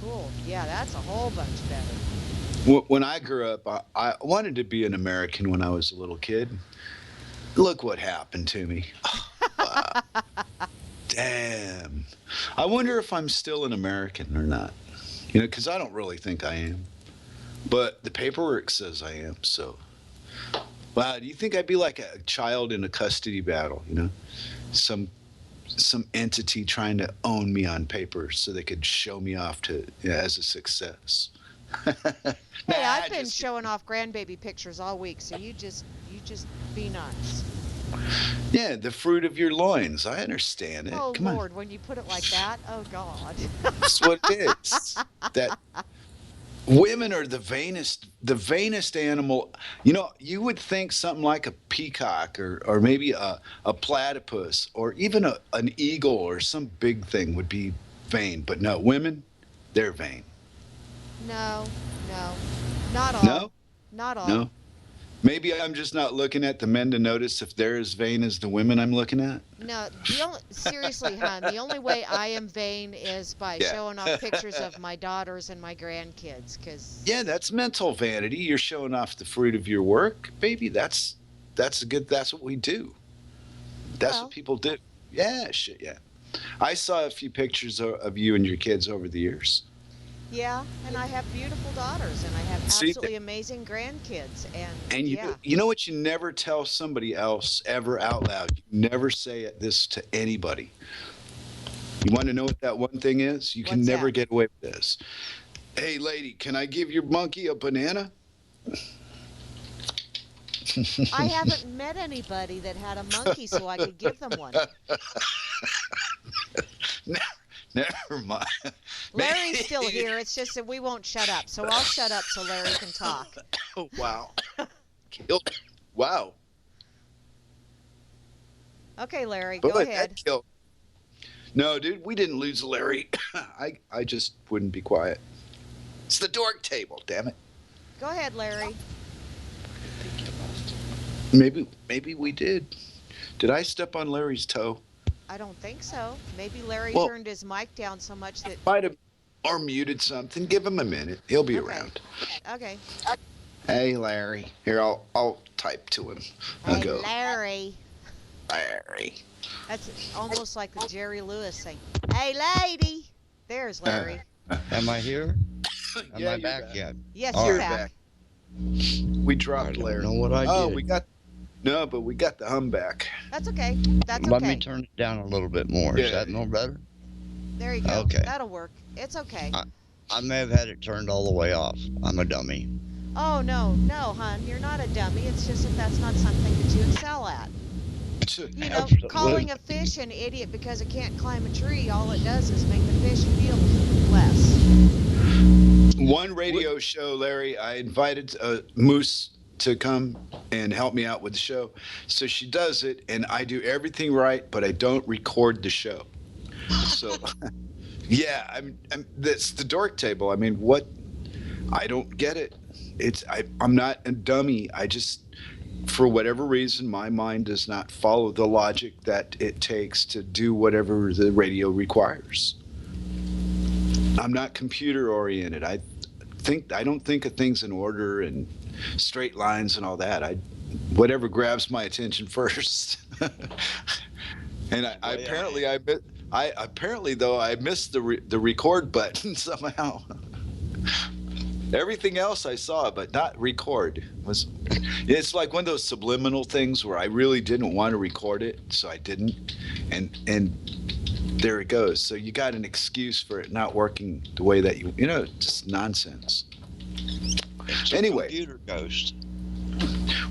Cool. Yeah, that's a whole bunch better.
When I grew up, I wanted to be an American when I was a little kid. Look what happened to me. Wow. Damn. I wonder if I'm still an American or not. Because I don't really think I am. But the paperwork says I am, so. Wow, do you think I'd be like a child in a custody battle, Some entity trying to own me on paper so they could show me off as a success.
Hey, I've been showing off grandbaby pictures all week, so you just be nice.
Yeah, the fruit of your loins. I understand it.
Oh,
Come
Lord,
on.
when you put it like that, oh, God.
That's what it is. That women are the vainest animal. You would think something like a peacock or maybe a platypus or even an eagle or some big thing would be vain. But no, women, they're vain.
No, not all.
No?
Not all.
No? Maybe I'm just not looking at the men to notice if they're as vain as the women I'm looking at.
No, seriously, hon, the only way I am vain is by showing off pictures of my daughters and my grandkids.
Yeah, that's mental vanity. You're showing off the fruit of your work, baby. That's what we do. That's what people do. Yeah, shit, yeah. I saw a few pictures of you and your kids over the years.
Yeah, and I have beautiful daughters, and I have absolutely amazing grandkids,
and you know what you never tell somebody else ever out loud? You never say this to anybody. You want to know what that one thing is? You can never get away with this. Hey, lady, can I give your monkey a banana?
I haven't met anybody that had a monkey so I could give them one.
Never mind.
Larry's still here. It's just that we won't shut up. So I'll shut up so Larry can talk.
Oh, wow. Wow.
Okay, Larry, go ahead.
No, dude, we didn't lose Larry. I just wouldn't be quiet. It's the Dork Table, damn it.
Go ahead, Larry.
Maybe we did. Did I step on Larry's toe?
I don't think so. Maybe Larry turned his mic down so much that...
Might have or muted something. Give him a minute. He'll be around.
Okay.
Hey, Larry. Here, I'll type to him. I'll go.
Larry.
Larry.
That's almost like the Jerry Lewis thing. Hey, lady. There's Larry.
Am I here? Am I
back
yet?
Yes, you're back.
We dropped Larry.
I don't know what I did.
But we got the hum back.
That's okay.
Let me turn it down a little bit more.
Yeah.
Is that no better?
There you go.
Okay.
That'll work. It's okay.
I may have had it turned all the way off. I'm a dummy.
Oh, no, hon. You're not a dummy. It's just that that's not something that you excel at. Calling a fish an idiot because it can't climb a tree, all it does is make the fish feel less.
One radio show, Larry, I invited Moose to come and help me out with the show. So she does it, and I do everything right, but I don't record the show. So, yeah, that's the Dork Table. I mean, what? I don't get it. I'm not a dummy. I just, for whatever reason, my mind does not follow the logic that it takes to do whatever the radio requires. I'm not computer oriented. I don't think of things in order and straight lines and all that. Whatever grabs my attention first. And I missed the record button somehow. Everything else I saw, but not record. It's like one of those subliminal things where I really didn't want to record it, so I didn't. And there it goes. So you got an excuse for it not working the way that just nonsense.
It's a
anyway,
computer ghost.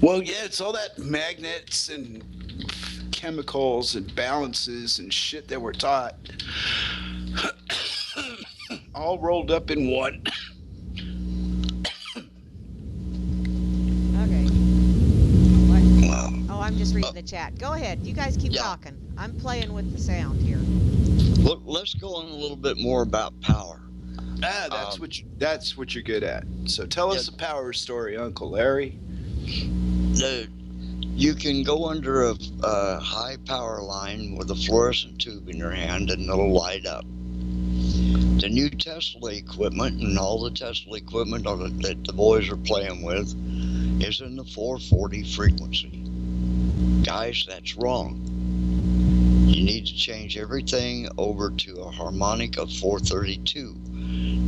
Well, yeah, it's all that magnets and chemicals and balances and shit that we're taught, all rolled up in one.
Okay. What? Oh, I'm just reading the chat. Go ahead. You guys keep talking. I'm playing with the sound here.
Let's go on a little bit more about power.
That's what you're good at. So tell us a power story, Uncle Larry.
You can go under a high power line with a fluorescent tube in your hand and it'll light up. The new Tesla equipment and all the Tesla equipment that the boys are playing with is in the 440 frequency. Guys, that's wrong. You need to change everything over to a harmonic of 432.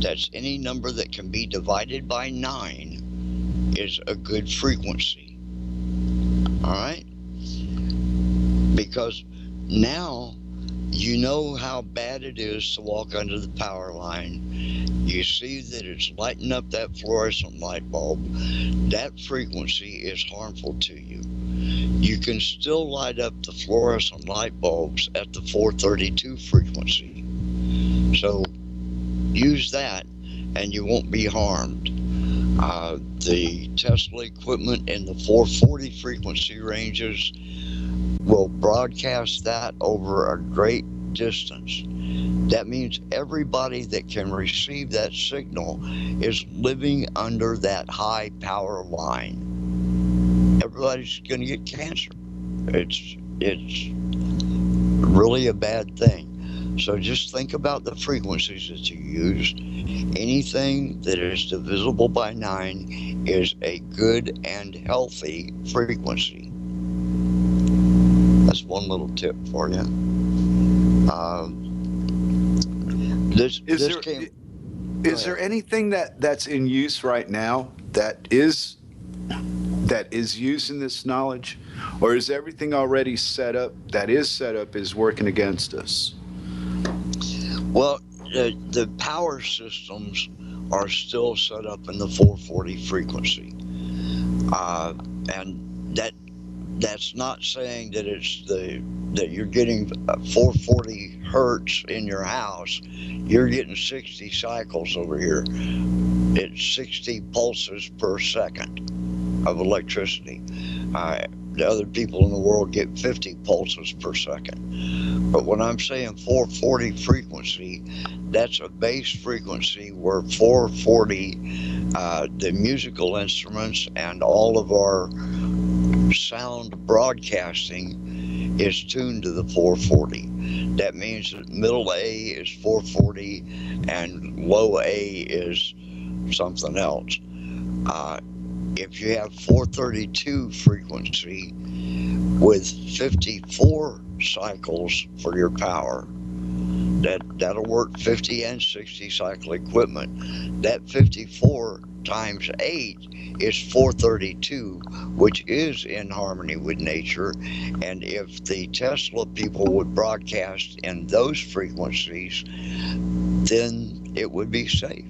That's any number that can be divided by 9 is a good frequency. All right? Because now you know how bad it is to walk under the power line. You see that it's lighting up that fluorescent light bulb. That frequency is harmful to you. You can still light up the fluorescent light bulbs at the 432 frequency. So use that and you won't be harmed. The Tesla equipment in the 440 frequency ranges will broadcast that over a great distance. That means everybody that can receive that signal is living under that high power line. Everybody's going to get cancer. It's really a bad thing. So just think about the frequencies that you use. Anything that is divisible by 9 is a good and healthy frequency. That's one little tip for you.
Is there anything that's in use right now that is using this knowledge, or is everything already set up that is set up is working against us?
Well, the power systems are still set up in the 440 frequency, and that's not saying that that you're getting 440 hertz in your house. You're getting 60 cycles over here. It's 60 pulses per second of electricity. The other people in the world get 50 pulses per second. But when I'm saying 440 frequency, that's a base frequency where 440, the musical instruments and all of our sound broadcasting is tuned to the 440. That means that middle A is 440 and low A is something else. If you have 432 frequency with 54 cycles for your power, that'll work 50 and 60 cycle equipment. That 54 times 8 is 432, which is in harmony with nature. And if the Tesla people would broadcast in those frequencies, then it would be safe.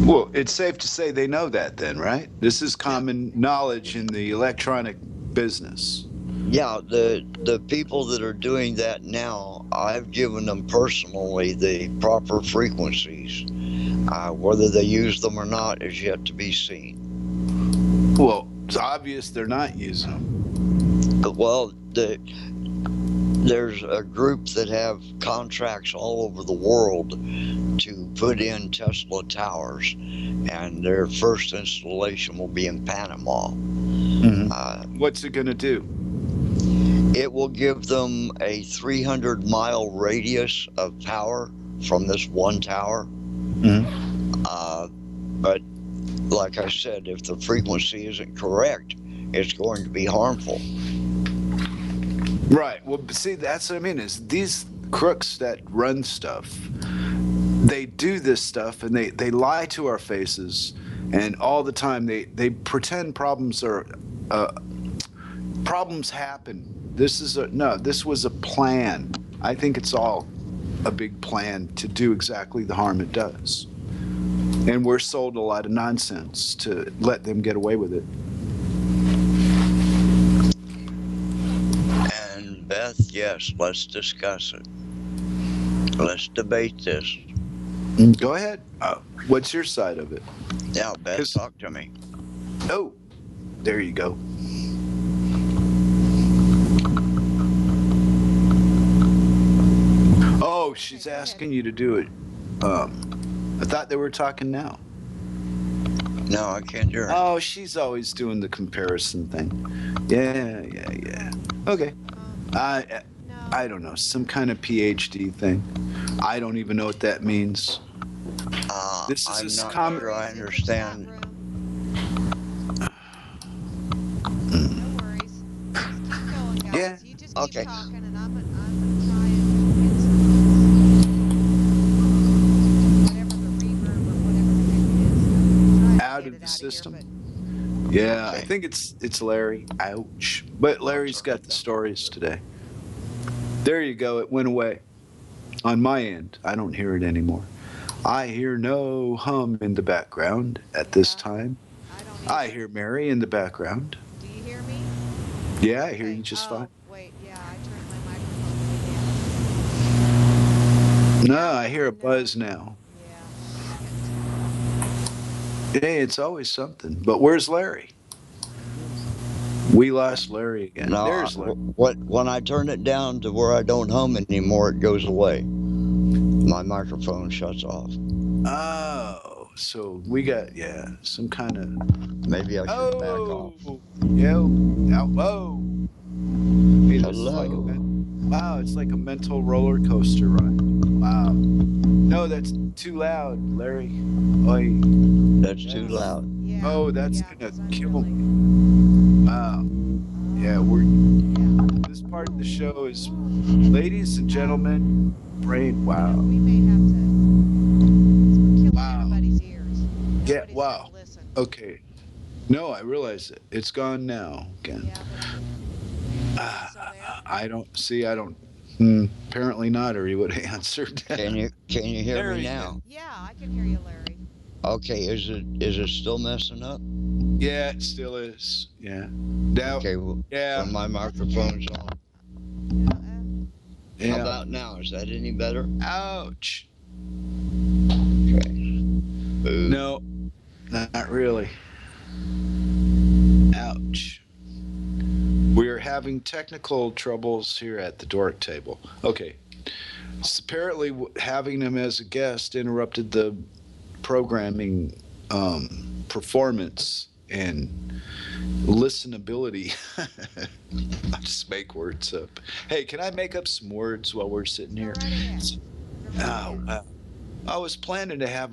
Well, it's safe to say they know that then, right? This is common knowledge in the electronic business.
Yeah, the people that are doing that now, I've given them personally the proper frequencies. Whether they use them or not is yet to be seen.
Well, it's obvious they're not using them.
Well, there's a group that have contracts all over the world to put in Tesla towers, and their first installation will be in Panama.
Mm-hmm. What's it going to do?
It will give them a 300-mile radius of power from this one tower.
Mm-hmm.
But like I said, if the frequency isn't correct, it's going to be harmful.
Right. Well, see, that's what I mean, is these crooks that run stuff, they do this stuff and they lie to our faces, and all the time they pretend problems happen. This was a plan. I think it's all a big plan to do exactly the harm it does. And we're sold a lot of nonsense to let them get away with it.
And Beth, yes, let's discuss it. Let's debate this.
Go ahead. What's your side of it?
Yeah, Beth, talk to me.
Oh, there you go. Oh, she's asking you to do it. I thought they were talking now.
No, I can't hear her.
Oh, she's always doing the comparison thing. Yeah. Okay. I don't know, some kind of PhD thing. I don't even know what that means. This is
I'm
a
not
common.
sure I understand.
No worries. Just keep going, guys.
Yeah.
You just keep
Okay.
talking, and I'm gonna try and get some whatever the reverb or whatever the heck it is. I'm gonna try and
Out
get
of
it
the
out of here,
system.
but
Yeah, I
Okay.
think it's Larry. Ouch. But Larry's got the stories today. There you go. It went away. On my end, I don't hear it anymore. I hear no hum in the background at this
yeah,
time.
I don't
I
either.
hear Mary in the background.
Do you hear me?
Yeah, I hear
Okay.
you just fine.
Oh, wait. Yeah, I turned my microphone way down.
No,
Now,
I hear a
no.
buzz now.
Yeah, I can't tell.
Hey, it's always something. But where's Larry? We lost Larry again.
No,
There's Larry.
when I turn it down to where I don't hum anymore, it goes away. My microphone shuts off.
Oh, so we got some kind of.
Maybe I should back off.
Yeah. Whoa. Hey, this is like
Hello.
wow, it's like a mental roller coaster ride. Wow. No, that's too loud, Larry. Oy.
That's too loud.
Yeah.
Oh, that's
Yeah,
gonna
'cause I'm
kill
really.
me. Wow. Yeah,
Yeah.
this part of the show is, ladies and gentlemen, brain.
You know,
Wow.
we may have to. 'Cause we're killing
Wow.
everybody's ears.
Yeah.
Nobody's
Wow.
gonna listen.
Okay. No, I realize it. It's gone now again.
Yeah, but still there.
I don't see. I don't. Apparently not, or he would have answered.
Can you hear
There
me
he
now?
Yeah, I can hear you, Larry.
Okay, is it still messing up?
Yeah, it still is. Yeah. Now.
Okay, well,
Yeah.
when my microphone's on.
Yeah,
How
Yeah.
about now? Is that any better?
Ouch.
Okay. Boo.
No, not really. Ouch. We're having technical troubles here at the Dork Table. Okay. So apparently, having him as a guest interrupted the programming performance and listenability. I just make words up. Hey, can I make up some words while we're sitting here? Oh, I was planning to have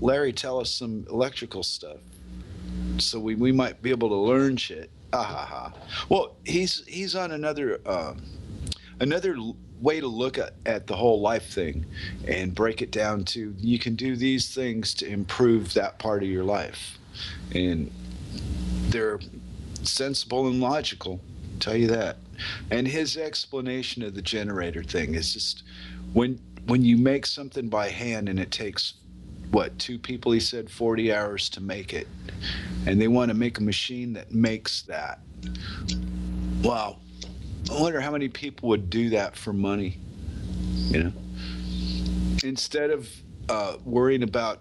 Larry tell us some electrical stuff, so we might be able to learn shit. Well, he's on another way to look at the whole life thing and break it down to, you can do these things to improve that part of your life, and they're sensible and logical, I'll tell you that. And his explanation of the generator thing is just, when you make something by hand and it takes, what, two people, he said, 40 hours to make it, and they want to make a machine that makes that. Wow. I wonder how many people would do that for money, instead of worrying about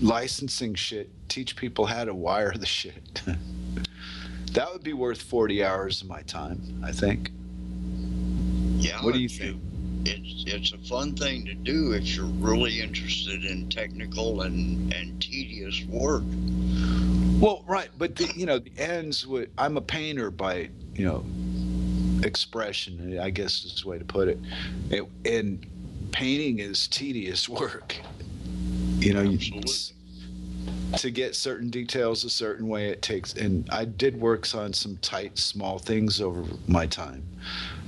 licensing shit. Teach people how to wire the shit. That would be worth 40 hours of my time, I think.
Yeah.
What do you think?
It's a fun thing to do if you're really interested in technical and tedious work.
Well, right, but the ends with, I'm a painter by expression, I guess is the way to put it. And painting is tedious work.
Absolutely.
To get certain details a certain way, it takes, and I did works on some tight, small things over my time.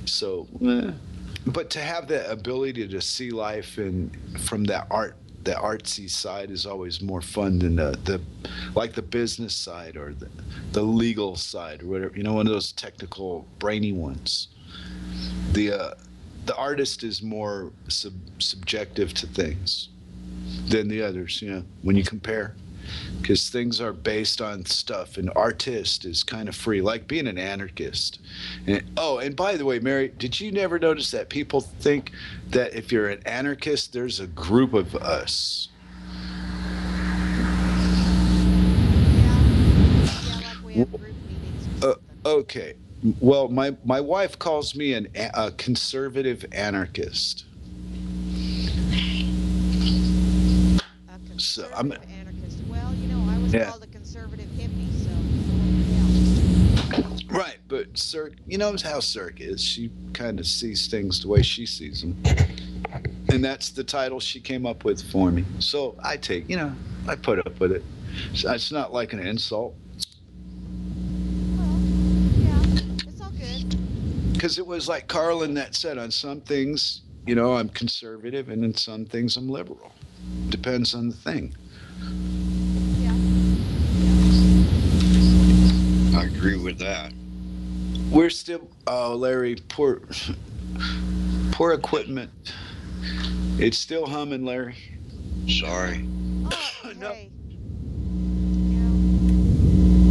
So, but to have the ability to see life from that artsy side is always more fun than the business side or the legal side or whatever, one of those technical brainy ones. The artist is more subjective to things than the others, when you compare, because things are based on stuff, and artist is kind of free, like being an anarchist. And by the way, Mary, did you never notice that people think that if you're an anarchist, there's a group of us?
Yeah, like we have group meetings or something.
Okay. Well, my wife calls me a conservative anarchist.
A
So
conservative anarchist. Well, I was
Yeah.
called a conservative hippie, so what the hell?
Right, but Cirque, you know how Cirque is. She kind of sees things the way she sees them. And that's the title she came up with for me. So I take, I put up with it. So it's not like an insult.
Well, yeah, it's all good.
Because it was like Carlin that said, on some things, I'm conservative, and in some things I'm liberal. Depends on the thing.
Yeah.
I agree with that.
We're still, Larry, poor equipment. It's still humming, Larry.
Sorry.
Oh,
No.
hey.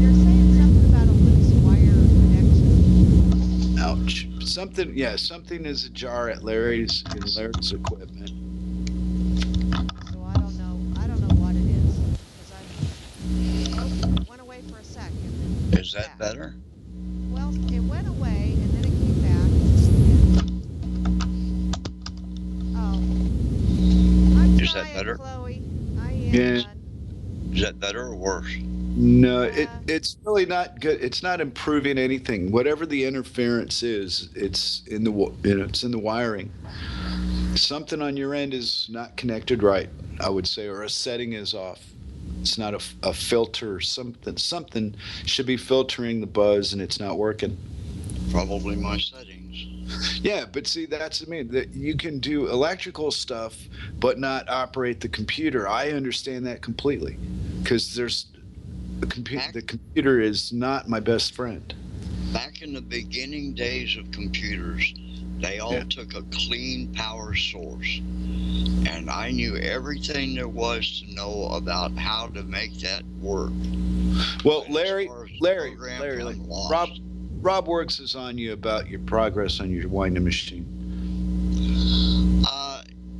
They're saying something about a loose wire connection.
Ouch. Something is ajar at Larry's equipment.
So I don't know. I don't know what it is. Because it went away for a sec. And then
Is that
back.
better?
Well, it went away and then it came back. I'm
Is that
trying,
better?
Chloe. I am.
Yeah.
Is that better or worse?
No, it's really not good. It's not improving anything. Whatever the interference is, it's in the wiring. Something on your end is not connected right, I would say, or a setting is off. It's not a filter. Something should be filtering the buzz, and it's not working.
Probably my settings.
Yeah, but see, that's that you can do electrical stuff, but not operate the computer. I understand that completely, because the computer is not my best friend.
Back in the beginning days of computers, they all took a clean power source. And I knew everything there was to know about how to make that work.
Well,
But
Larry,
as far as I'm lost.
Rob works is on you about your progress on your winding machine.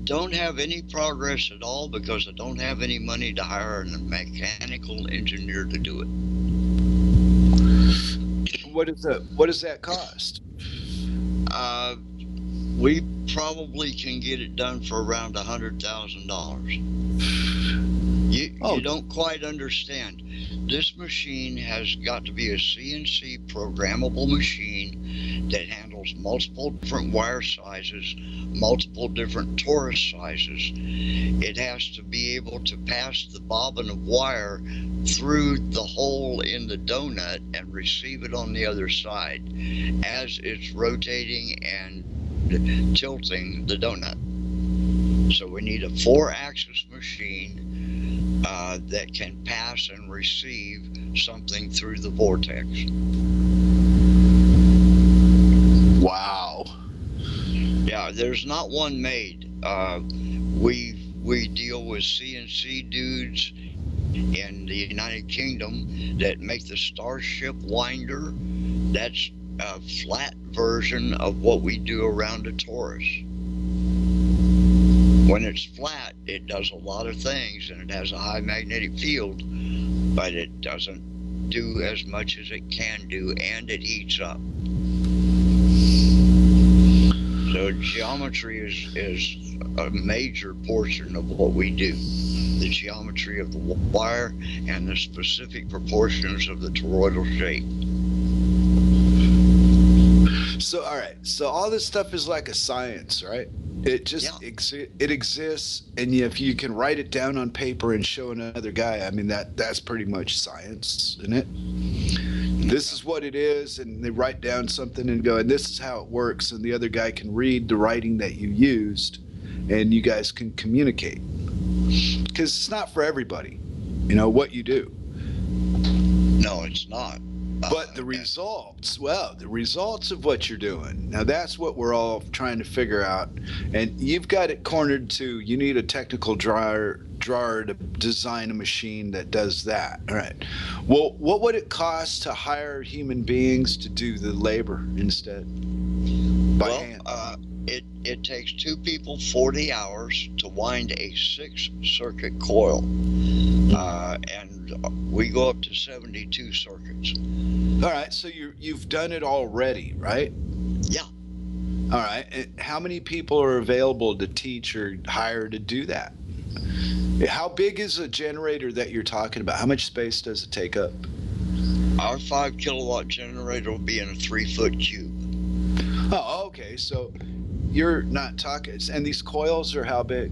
Don't have any progress at all because I don't have any money to hire a mechanical engineer to do it.
What does that cost?
We probably can get it done for around $100,000. You don't quite understand. This machine has got to be a CNC programmable machine that handles multiple different wire sizes, multiple different torus sizes. It has to be able to pass the bobbin of wire through the hole in the donut and receive it on the other side as it's rotating and tilting the donut. So we need a 4-axis machine that can pass and receive something through the vortex.
Wow.
Yeah, there's not one made. We deal with CNC dudes in the United Kingdom that make the Starship winder. That's a flat version of what we do around a torus. When it's flat, it does a lot of things, and it has a high magnetic field, but it doesn't do as much as it can do, and it heats up. So geometry is a major portion of what we do. The geometry of the wire and the specific proportions of the toroidal shape.
So, all right. So all this stuff is like a science, right? It just it exists, and if you can write it down on paper and show another guy, I mean that's pretty much science, isn't it? This is what it is, and they write down something and go, and this is how it works, and the other guy can read the writing that you used, and you guys can communicate. Because it's not for everybody, what you do.
No, it's not.
But the results of what you're doing, now that's what we're all trying to figure out. And you've got it cornered to, you need a technical drawer to design a machine that does that. All right. Well, what would it cost to hire human beings to do the labor instead? By hand?
It takes 2 people 40 hours to wind a 6-circuit coil. And we go up to 72 circuits.
All right, so you've done it already, right?
Yeah.
All right. And how many people are available to teach or hire to do that? How big is a generator that you're talking about? How much space does it take up?
Our 5 kilowatt generator will be in a 3-foot cube.
Oh, okay. So you're not talking. And these coils are how big?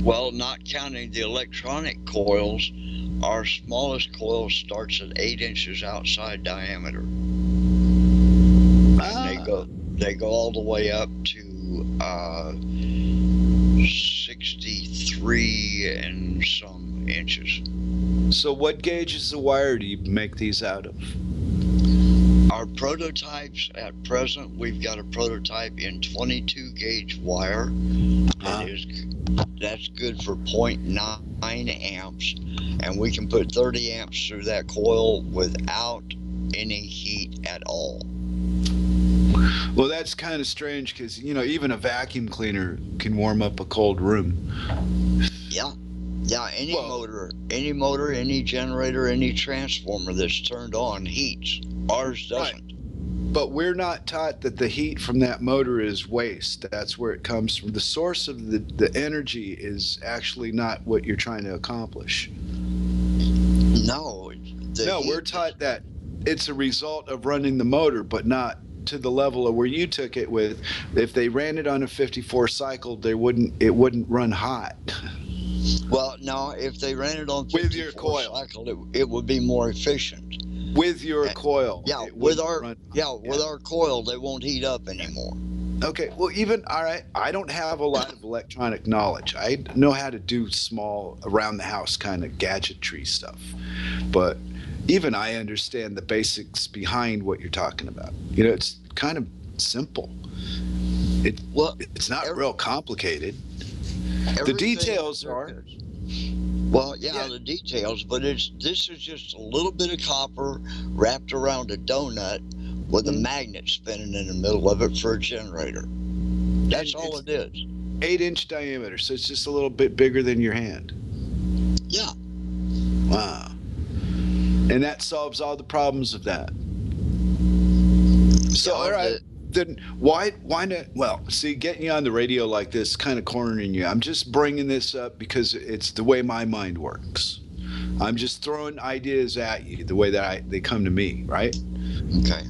Well, not counting the electronic coils, our smallest coil starts at 8 inches outside diameter. And they go all the way up to 63 and some inches.
So what gauges of wire do you make these out of?
Our prototypes at present, we've got a prototype in 22 gauge wire. That's good for 0.9 amps, and we can put 30 amps through that coil without any heat at all.
Well, that's kind of strange because, even a vacuum cleaner can warm up a cold room.
Yeah, any motor, any generator, any transformer that's turned on heats. Ours doesn't.
Right. But we're not taught that the heat from that motor is waste. That's where it comes from. The source of the energy is actually not what you're trying to accomplish.
No,
we're taught that it's a result of running the motor, but not to the level of where you took it with. If they ran it on a 54 cycle, it wouldn't run hot.
Well, no, if they ran it on 54
with your coil
cycle, it would be more efficient.
With your coil.
Yeah, with our coil, they won't heat up anymore.
Okay, well, all right, I don't have a lot of electronic knowledge. I know how to do small around the house kind of gadgetry stuff. But even I understand the basics behind what you're talking about. It's kind of simple. It's not real complicated. The details are.
Well, the details, but this is just a little bit of copper wrapped around a donut with a magnet spinning in the middle of it for a generator. That's all it is.
8-inch diameter, so it's just a little bit bigger than your hand.
Yeah.
Wow. And that solves all the problems of that. So, all right. Then why not? Well, see, getting you on the radio like this, kind of cornering you. I'm just bringing this up because it's the way my mind works. I'm just throwing ideas at you the way that they come to me, right?
Okay.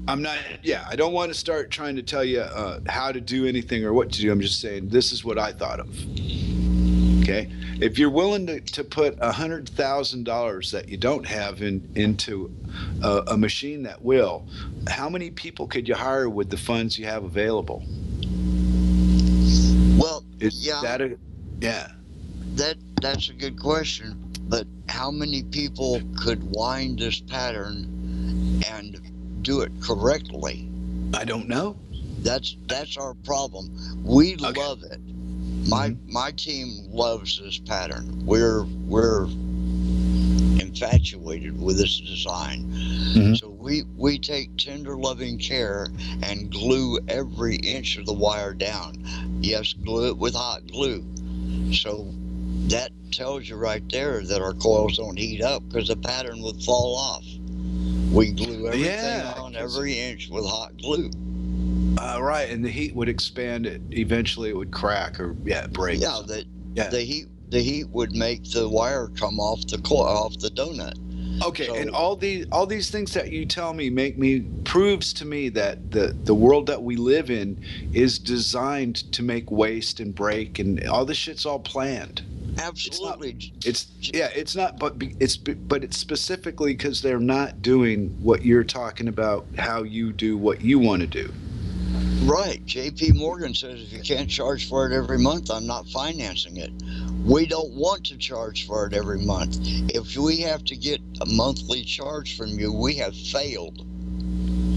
I don't want to start trying to tell you how to do anything or what to do. I'm just saying this is what I thought of. Okay? If you're willing to put $100,000 that you don't have into a machine that will, how many people could you hire with the funds you have available?
Well, that's a good question. But how many people could wind this pattern and do it correctly?
I don't know.
That's our problem. We love it. My team loves this pattern. We're infatuated with this design. Mm-hmm. So we take tender loving care and glue every inch of the wire down. Yes, glue it with hot glue. So that tells you right there that our coils don't heat up because the pattern would fall off. We glue everything on every inch with hot glue.
Right, and the heat would expand it. Eventually, it would crack or break.
The heat would make the wire come off the donut.
Okay, so, and all these things that you tell me proves to me that the world that we live in is designed to make waste and break, and all this shit's all planned.
Absolutely.
It's specifically because they're not doing what you're talking about, how you do what you want to do.
Right. J.P. Morgan says if you can't charge for it every month, I'm not financing it. We don't want to charge for it every month. If we have to get a monthly charge from you, we have failed.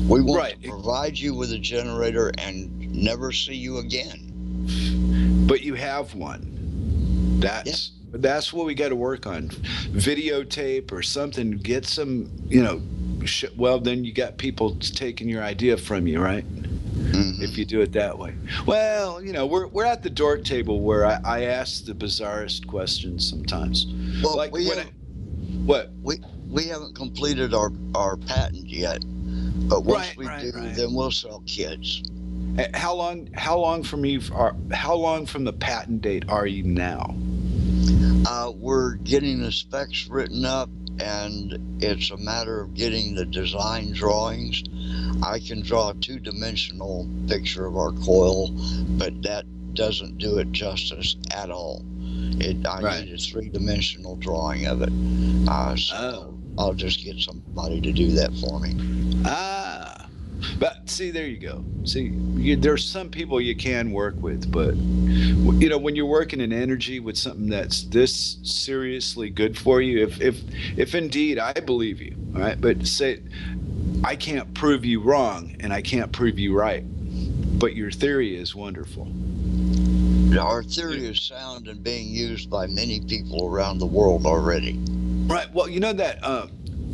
We want to provide you with a generator and never see you again.
But you have one. That's what we got to work on. Videotape or something. Get some, well, then you got people taking your idea from you, right? Mm-hmm. If you do it that way. Well, we're at the Dork Table where I ask the bizarrest questions sometimes.
Well, like we haven't completed our patent yet, but once we do, then we'll sell kits.
How long from the patent date are you now?
We're getting the specs written up and it's a matter of getting the design drawings. I can draw a two-dimensional picture of our coil, but that doesn't do it justice at all. I need a three-dimensional drawing of it. So I'll just get somebody to do that for me.
But see, there you go. See, there's some people you can work with, but you know, when you're working in energy with something that's this seriously good for you, if indeed I believe you, all right, but say I can't prove you wrong and I can't prove you right, but your theory is wonderful.
Our theory is sound and being used by many people around the world already.
Right. Well, you know that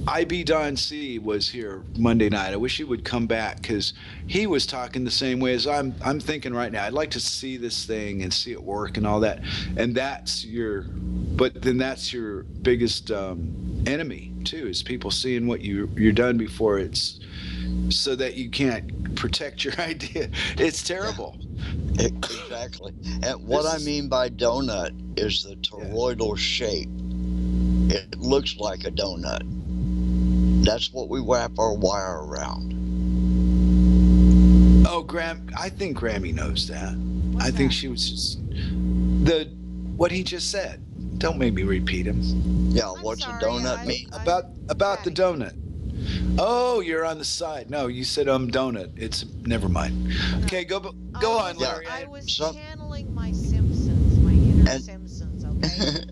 IB Don C was here Monday night. I wish he would come back because he was talking the same way as I'm thinking right now. I'd like to see this thing and see it work and all that. And that's your biggest enemy too, is people seeing what you're done before it's so that you can't protect your idea. It's terrible.
Yeah, exactly. And what I mean by donut is the toroidal shape. It looks like a donut. That's what we wrap our wire around.
Oh, I think Grammy knows that.
What's
think
that?
she was just what he just said. Don't make me repeat him.
Yeah,
I'm
what's
sorry,
a donut mean?
About the donut. Oh, you're on the side. No, you said donut. It's never mind. Okay, go on, Larry.
I was channeling my Simpsons, my inner
And-
Simpsons. Okay.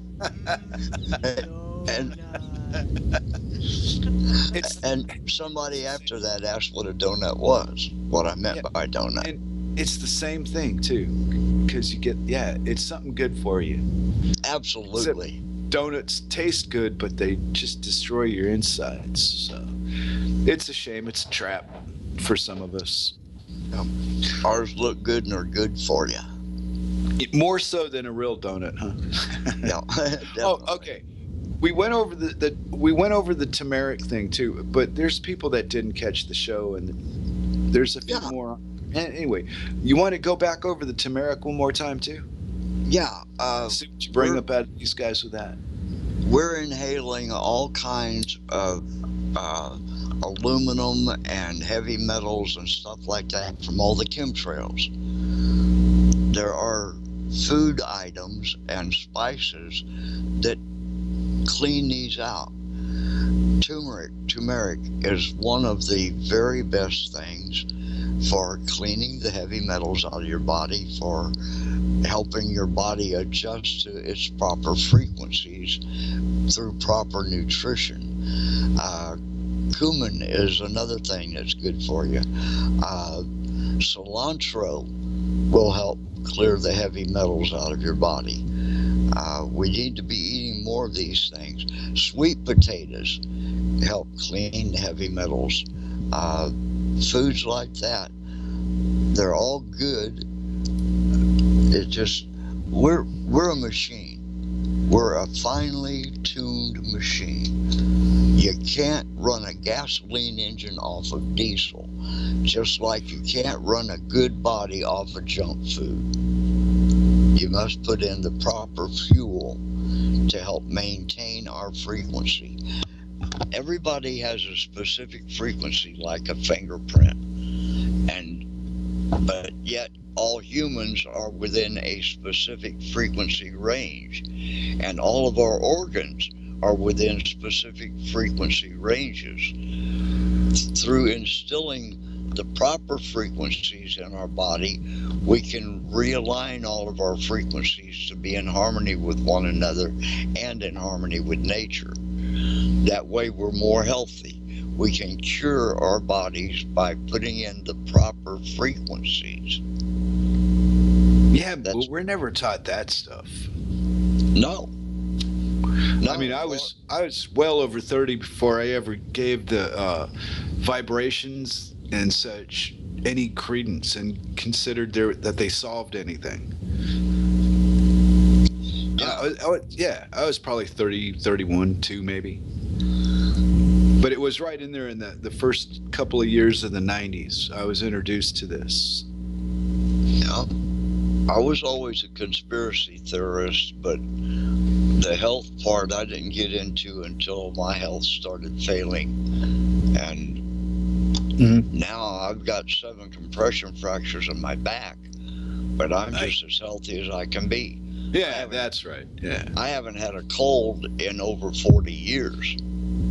And somebody after that asked what a donut was, what I meant by donut.
And it's the same thing too, because you get it's something good for you.
Absolutely.
Donuts taste good, but they just destroy your insides. So it's a shame. It's a trap for some of us.
Ours look good and are good for you.
More so than a real donut, huh?
Yeah.
Oh, okay. We went over the turmeric thing too, but there's people that didn't catch the show, and there's a few more. Anyway, you want to go back over the turmeric one more time too?
Yeah.
See what you bring up out of these guys with that.
We're inhaling all kinds of aluminum and heavy metals and stuff like that from all the chemtrails. There are food items and spices that clean these out. Turmeric is one of the very best things for cleaning the heavy metals out of your body, for helping your body adjust to its proper frequencies through proper nutrition. Cumin is another thing that's good for you. Cilantro will help clear the heavy metals out of your body. We need to be eating more of these things. Sweet potatoes help clean heavy metals. Foods like that, they're all good. It just, we're a machine. We're a finely tuned machine. You can't run a gasoline engine off of diesel, just like you can't run a good body off of junk food. You must put in the proper fuel to help maintain our frequency. Everybody has a specific frequency, like a fingerprint, but yet all humans are within a specific frequency range, and all of our organs are within specific frequency ranges. Through instilling the proper frequencies in our body, we can realign all of our frequencies to be in harmony with one another and in harmony with nature. That way we're more healthy. We can cure our bodies by putting in the proper frequencies.
Yeah, but we're never taught that stuff.
No.
I mean, I was well over 30 before I ever gave the vibrations and such any credence and considered that they solved anything. I was probably 30, 31, 2 maybe. But it was right in there in the first couple of years of the 90s. I was introduced to this.
Yeah. I was always a conspiracy theorist, but the health part I didn't get into until my health started failing. And now I've got 7 compression fractures in my back, but I'm just as healthy as I can be.
Yeah, that's right. Yeah.
I haven't had a cold in over 40 years.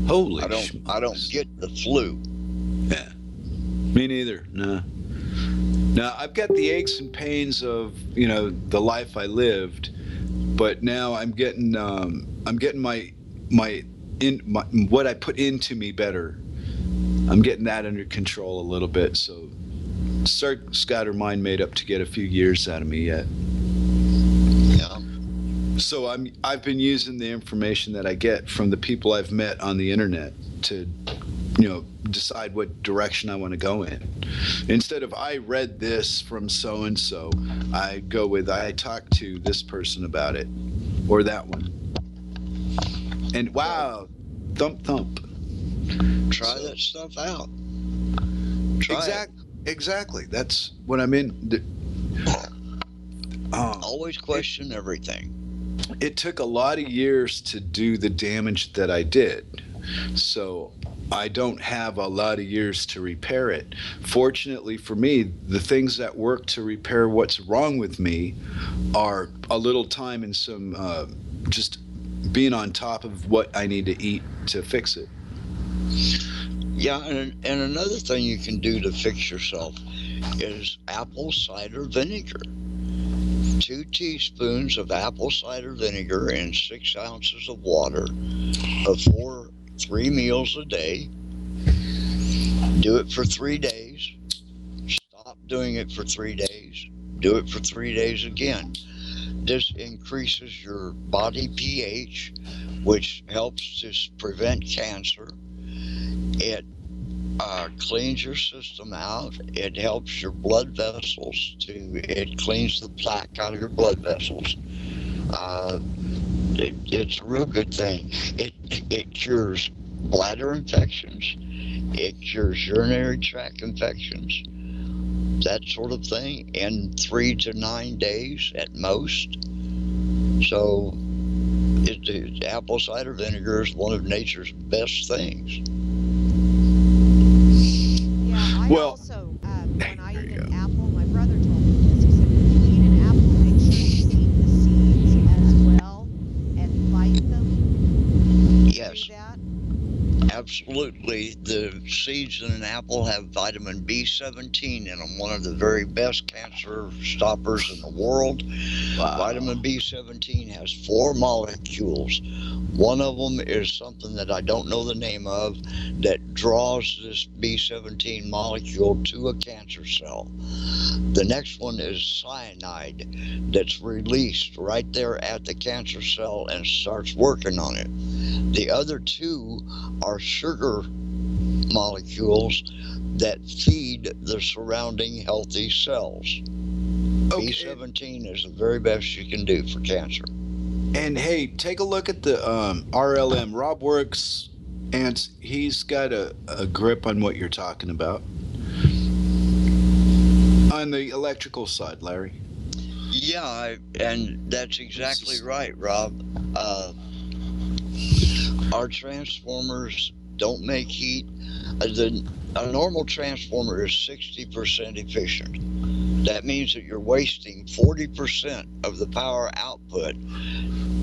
Holy
I don't get the flu.
Yeah. Me neither. No. Now I've got the aches and pains of, the life I lived, but now I'm getting my what I put into me better. I'm getting that under control a little bit. So Scott or mine made up to get a few years out of me yet.
Yeah.
So I've been using the information that I get from the people I've met on the internet to, decide what direction I want to go in. Instead of I read this from so and so, I go with I talked to this person about it or that one. And wow, thump.
Try that stuff out.
Exactly. That's what I'm in.
Always question everything.
It took a lot of years to do the damage that I did. So I don't have a lot of years to repair it. Fortunately for me, the things that work to repair what's wrong with me are a little time and some just being on top of what I need to eat to fix it.
Yeah, and another thing you can do to fix yourself is apple cider vinegar. 2 teaspoons of apple cider vinegar in 6 ounces of water before 3 meals a day. Do it for 3 days. Stop doing it for 3 days. Do it for 3 days again. This increases your body pH, which helps to prevent cancer. It cleans your system out. It helps your blood vessels it cleans the plaque out of your blood vessels. It's a real good thing. It cures bladder infections. It cures urinary tract infections, that sort of thing, in 3 to 9 days at most. So apple cider vinegar is one of nature's best things.
Yeah, also, when I eat an apple, my brother told me this. He said, when you eat an apple, make sure you eat the seeds as well and bite them.
Yes.
Do that?
Absolutely. The seeds in an apple have vitamin B17 in them, one of the very best cancer stoppers in the world. Wow. Vitamin B17 has 4 molecules. One of them is something that I don't know the name of that draws this B17 molecule to a cancer cell. The next one is cyanide that's released right there at the cancer cell and starts working on it. The other 2 are sugar molecules that feed the surrounding healthy cells. Okay. B17 is the very best you can do for cancer.
And hey, take a look at the RLM. Rob works, and he's got a grip on what you're talking about. On the electrical side, Larry.
Yeah, and that's exactly right, Rob. Our transformers don't make heat. A normal transformer is 60% efficient. That means that you're wasting 40% of the power output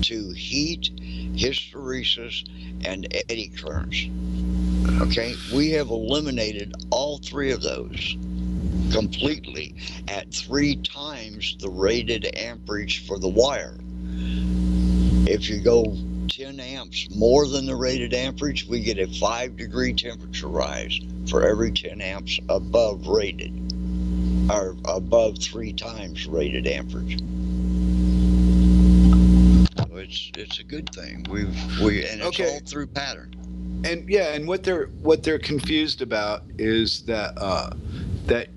to heat, hysteresis, and eddy currents. Okay, we have eliminated all 3 of those completely at 3 times the rated amperage for the wire. If you go 10 amps more than the rated amperage, we get a 5-degree temperature rise for every 10 amps above rated, or above 3 times rated amperage. So it's a good thing. It's all through pattern.
And yeah, and what they're confused about is that that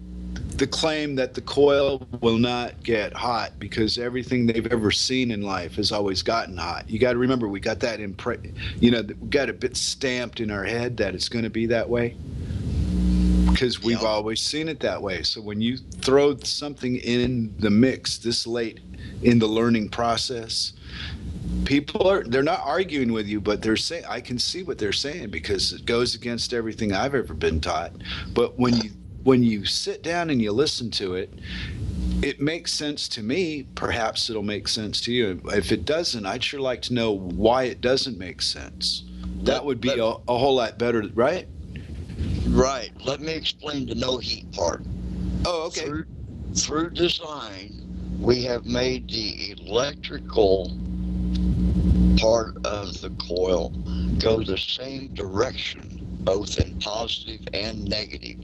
the claim that the coil will not get hot because everything they've ever seen in life has always gotten hot. You got to remember, we got that we got a bit stamped in our head that it's going to be that way. because we've always seen it that way. So when you throw something in the mix this late in the learning process, they're not arguing with you, but they're saying, I can see what they're saying, because it goes against everything I've ever been taught. But when you sit down and you listen to it, it makes sense to me. Perhaps it'll make sense to you. If it doesn't, I'd sure like to know why it doesn't make sense. That would be a whole lot better, right?
Right. Let me explain the no heat part.
Oh, okay.
Through design, we have made the electrical part of the coil go the same direction, both in positive and negative.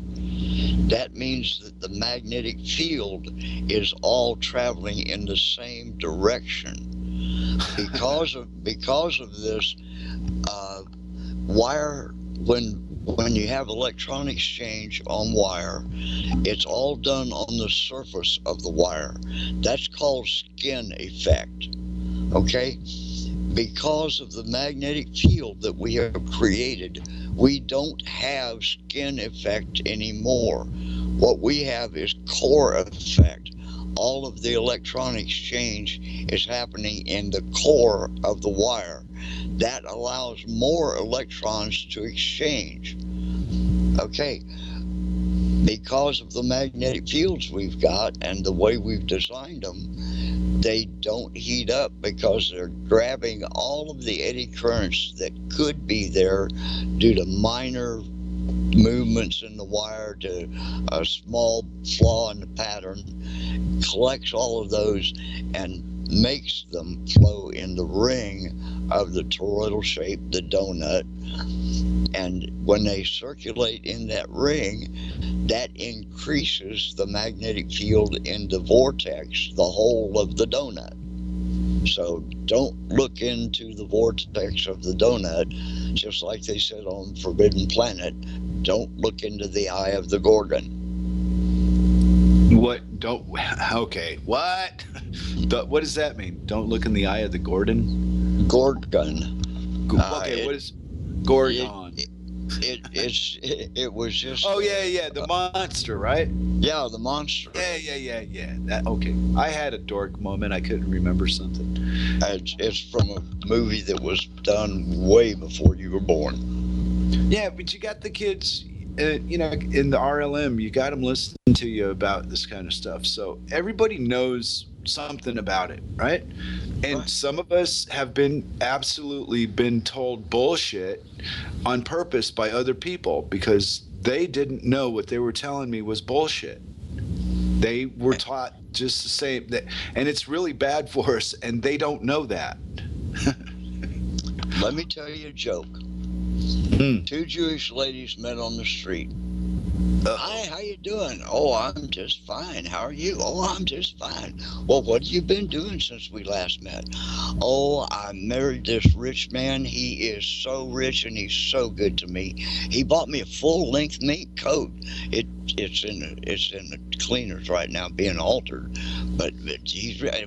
That means that the magnetic field is all traveling in the same direction. Because of this wire, when you have electron exchange on wire, it's all done on the surface of the wire. That's called skin effect. Okay? Because of the magnetic field that we have created, we don't have skin effect anymore. What we have is core effect. All of the electron exchange is happening in the core of the wire. That allows more electrons to exchange. Okay, because of the magnetic fields we've got and the way we've designed them, they don't heat up because they're grabbing all of the eddy currents that could be there due to minor movements in the wire, to a small flaw in the pattern, collects all of those and makes them flow in the ring of the toroidal shape, the donut. And when they circulate in that ring, that increases the magnetic field in the vortex, the whole of the donut. So don't look into the vortex of the donut, just like they said on Forbidden Planet. Don't look into the eye of the Gorgon.
What? Don't. Okay. What? What does that mean? Don't look in the eye of the Gorgon?
Gorgon.
Okay. What is Gorgon?
It was just.
Oh yeah, the monster, right?
Yeah, the monster.
Yeah. That, okay. I had a dork moment. I couldn't remember something.
It's from a movie that was done way before you were born.
Yeah, but you got the kids, in the RLM, you got them listening to you about this kind of stuff. So everybody knows something about it, right? And right. Some of us have absolutely been told bullshit on purpose by other people because they didn't know what they were telling me was bullshit. They were taught just the same, and it's really bad for us, and they don't know that.
Let me tell you a joke. Two Jewish ladies met on the street. Hi, how you doing? Oh, I'm just fine. How are you? Oh, I'm just fine. Well, what have you been doing since we last met? Oh, I married this rich man. He is so rich and he's so good to me. He bought me a full-length mink coat. It's in the cleaners right now, being altered. But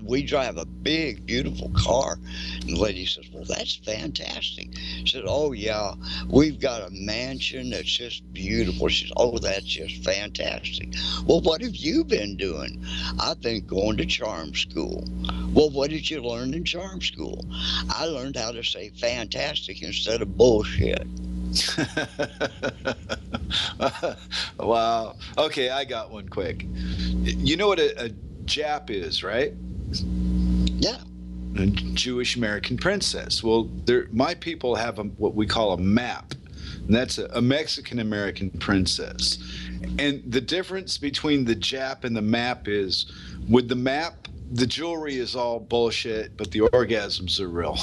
we drive a big, beautiful car. And the lady says, "Well, that's fantastic." I said, "Oh yeah, we've got a mansion that's just beautiful." She said, "Oh, that's just fantastic." "Well, what have you been doing?" "I've been going to charm school." "Well, what did you learn in charm school?" "I learned how to say fantastic instead of bullshit."
Wow. Okay, I got one quick. You know what a Jap is, right?
Yeah.
A Jewish American princess. Well, my people have what we call a map. And that's a Mexican American princess. And the difference between the Jap and the map is, with the map, the jewelry is all bullshit, but the orgasms are real.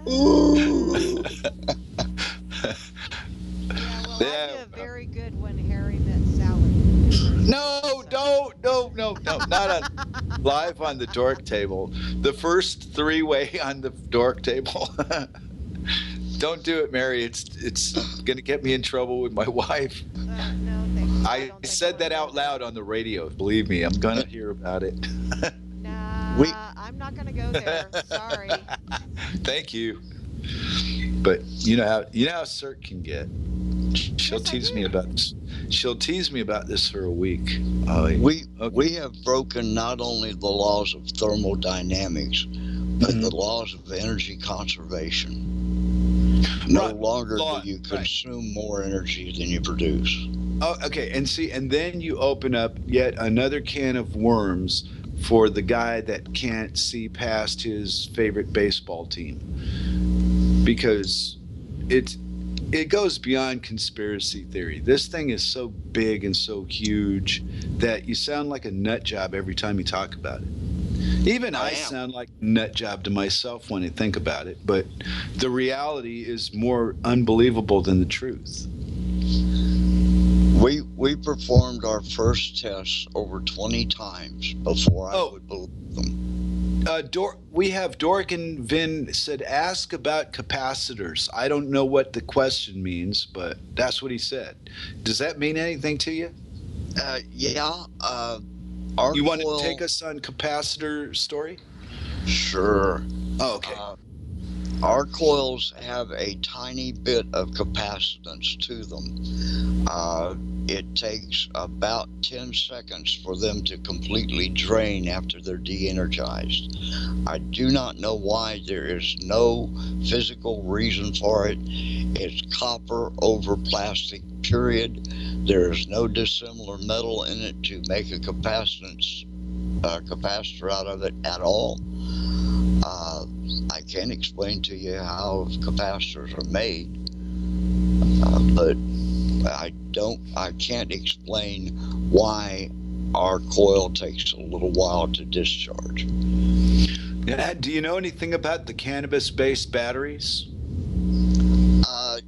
Ooh. I did a very good when Harry met Sally.
No, not on live on the Dork Table. The first three-way on the Dork Table. Don't do it, Mary. It's going to get me in trouble with my wife.
No, thank you.
I said that out loud on the radio. Believe me, I'm going to hear about it.
Nah, I'm not going to go there. Sorry.
Thank you. But you know how Cert can get. She'll tease me about this. She'll tease me about this for a week.
We have broken not only the laws of thermodynamics, but the laws of energy conservation. No longer do you consume more energy than you produce.
Oh, okay. And then you open up yet another can of worms for the guy that can't see past his favorite baseball team, because it goes beyond conspiracy theory. This thing is so big and so huge that you sound like a nut job every time you talk about it. Even I sound like a nut job to myself when I think about it, but the reality is more unbelievable than the truth.
We performed our first tests over 20 times before I would believe them.
We have Dork and Vin said, ask about capacitors. I don't know what the question means, but that's what he said. Does that mean anything to you?
Yeah.
You want to take us on capacitor story?
Sure.
Oh, okay.
Our coils have a tiny bit of capacitance to them. It takes about 10 seconds for them to completely drain after they're de-energized. I do not know why. There is no physical reason for it. It's copper over plastic, period. There is no dissimilar metal in it to make a capacitor out of it at all. I can't explain to you how capacitors are made, but I can't explain why our coil takes a little while to discharge.
Do you know anything about the cannabis-based batteries?
I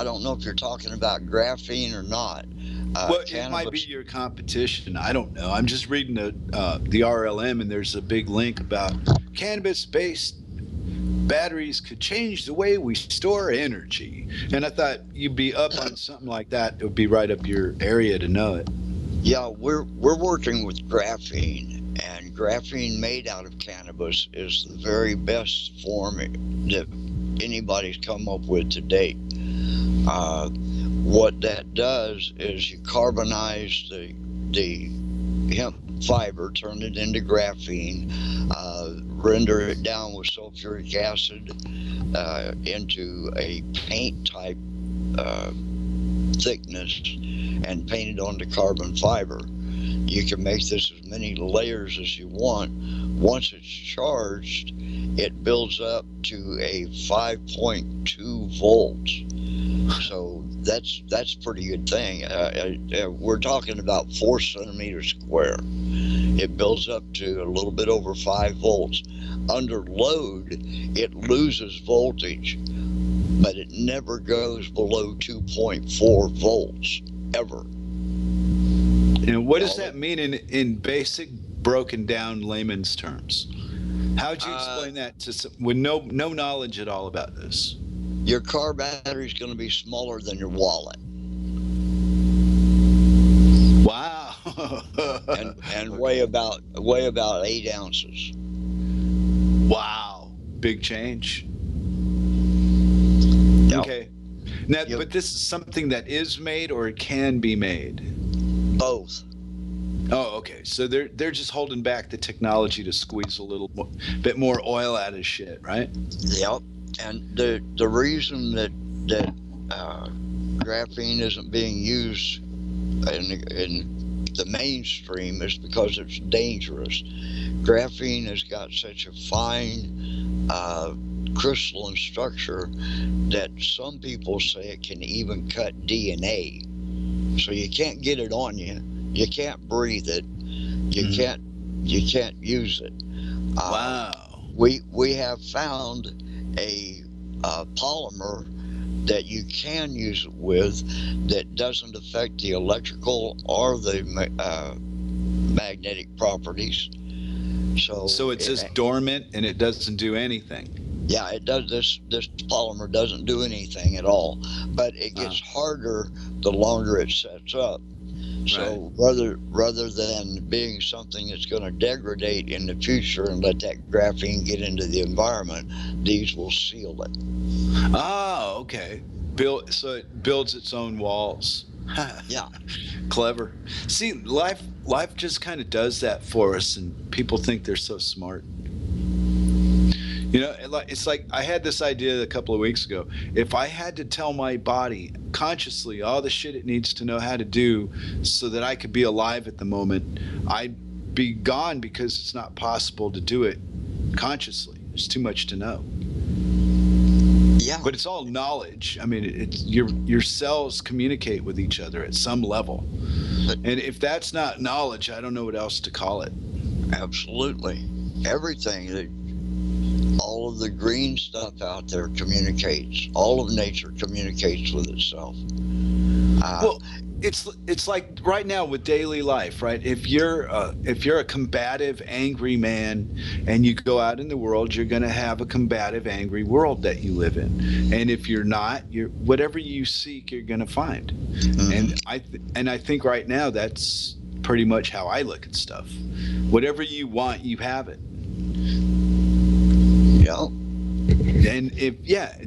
don't know if you're talking about graphene or not.
It might be your competition. I don't know. I'm just reading the RLM, and there's a big link about cannabis-based batteries could change the way we store energy. And I thought you'd be up on something like that. It would be right up your area to know it.
Yeah, we're working with graphene, and graphene made out of cannabis is the very best form that anybody's come up with to date. What that does is you carbonize the hemp fiber, turn it into graphene, render it down with sulfuric acid into a paint type thickness, and paint it onto carbon fiber. You can make this as many layers as you want. Once it's charged, it builds up to a 5.2 volts. So that's pretty good thing. We're talking about 4 centimeters square. It builds up to a little bit over 5 volts. Under load, it loses voltage, but it never goes below 2.4 volts, ever.
And what does that mean in basic, broken down layman's terms? How'd you explain that to with no knowledge at all about this?
Your car battery is going to be smaller than your wallet.
Wow.
and weigh about 8 ounces.
Wow. Big change.
Yep.
Okay. Now, but this is something that is made or it can be made?
Both.
Oh, okay. So they're just holding back the technology to squeeze a little bit more oil out of shit, right?
Yep. And the reason that graphene isn't being used in the mainstream is because it's dangerous. Graphene has got such a fine crystalline structure that some people say it can even cut DNA. So you can't get it on you. You can't breathe it. You can't use it.
Wow.
We have found a polymer that you can use it with that doesn't affect the electrical or the magnetic properties.
So it's just dormant and it doesn't do anything.
Yeah, it does. This polymer doesn't do anything at all, but it gets harder the longer it sets up. So rather than being something that's going to degrade in the future and let that graphene get into the environment, these will seal it.
Oh, okay. So it builds its own walls.
Yeah.
Clever. See, life just kind of does that for us, and people think they're so smart. You know, it's like I had this idea a couple of weeks ago. If I had to tell my body consciously all the shit it needs to know how to do so that I could be alive at the moment, I'd be gone because it's not possible to do it consciously. There's too much to know.
Yeah.
But it's all knowledge. I mean, it's your cells communicate with each other at some level. And if that's not knowledge, I don't know what else to call it.
Absolutely. Everything, all of the green stuff out there communicates. All of nature communicates with itself.
Well, it's like right now with daily life, right? If you're a combative, angry man, and you go out in the world, you're going to have a combative, angry world that you live in. And if you're not, whatever you seek, you're going to find. Mm-hmm. And I think right now that's pretty much how I look at stuff. Whatever you want, you have it.
Yeah.
And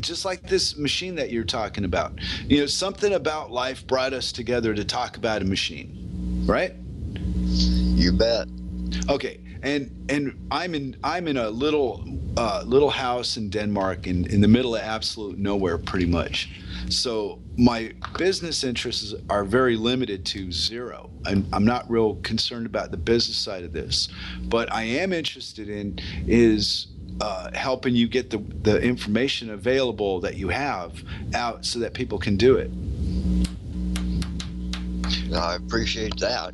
just like this machine that you're talking about, you know, something about life brought us together to talk about a machine, right?
You bet.
Okay, and I'm in a little house in Denmark in the middle of absolute nowhere, pretty much. So my business interests are very limited to zero. I'm not real concerned about the business side of this, but I am interested in is helping you get the information available that you have out so that people can do it.
I appreciate that.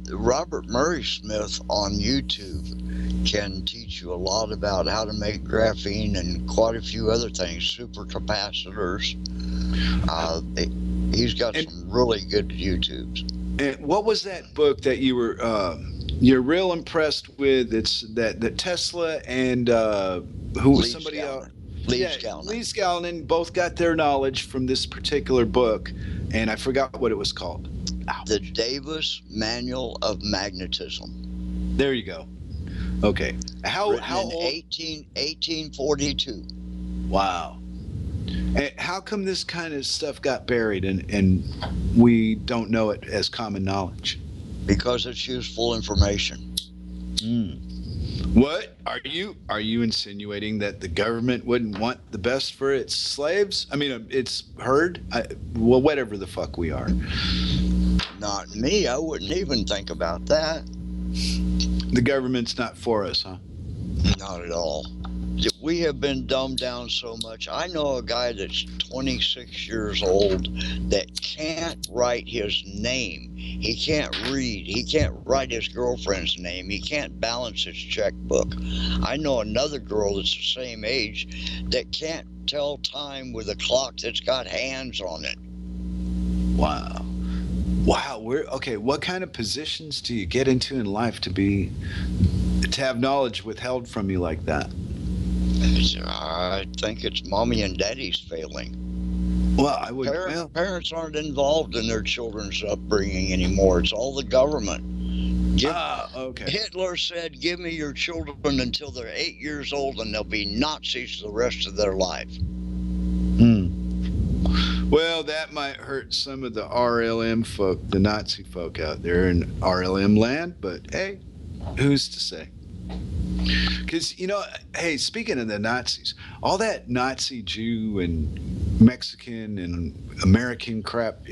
Robert Murray Smith on YouTube can teach you a lot about how to make graphene and quite a few other things, supercapacitors. He's got some really good YouTubes.
And what was that book that you're real impressed with? It's that Tesla and who was somebody else?
Lee Skellnan.
Lee Skellnan both got their knowledge from this particular book, and I forgot what it was called. Ouch.
The Davis Manual of Magnetism.
There you go. Okay. How old?
1842.
Wow. And how come this kind of stuff got buried and we don't know it as common knowledge?
Because it's useful information.
What are you insinuating that the government wouldn't want the best for its slaves? I mean, its herd? Well, whatever the fuck we are.
Not me. I wouldn't even think about that.
The government's not for us, huh?
Not at all. We have been dumbed down so much. I know a guy that's 26 years old that can't write his name. He can't read. He can't write his girlfriend's name. He can't balance his checkbook. I know another girl that's the same age that can't tell time with a clock that's got hands on it.
Wow. Okay. What kind of positions do you get into in life to have knowledge withheld from you like that?
I think it's mommy and daddy's failing.
Well, I would.
Parents aren't involved in their children's upbringing anymore. It's all the government.
Okay.
Hitler said, "Give me your children until they're 8 years old, and they'll be Nazis the rest of their life."
Well, that might hurt some of the RLM folk, the Nazi folk out there in RLM land, but hey, who's to say? Because, you know, hey, speaking of the Nazis, all that Nazi Jew and Mexican and American crap,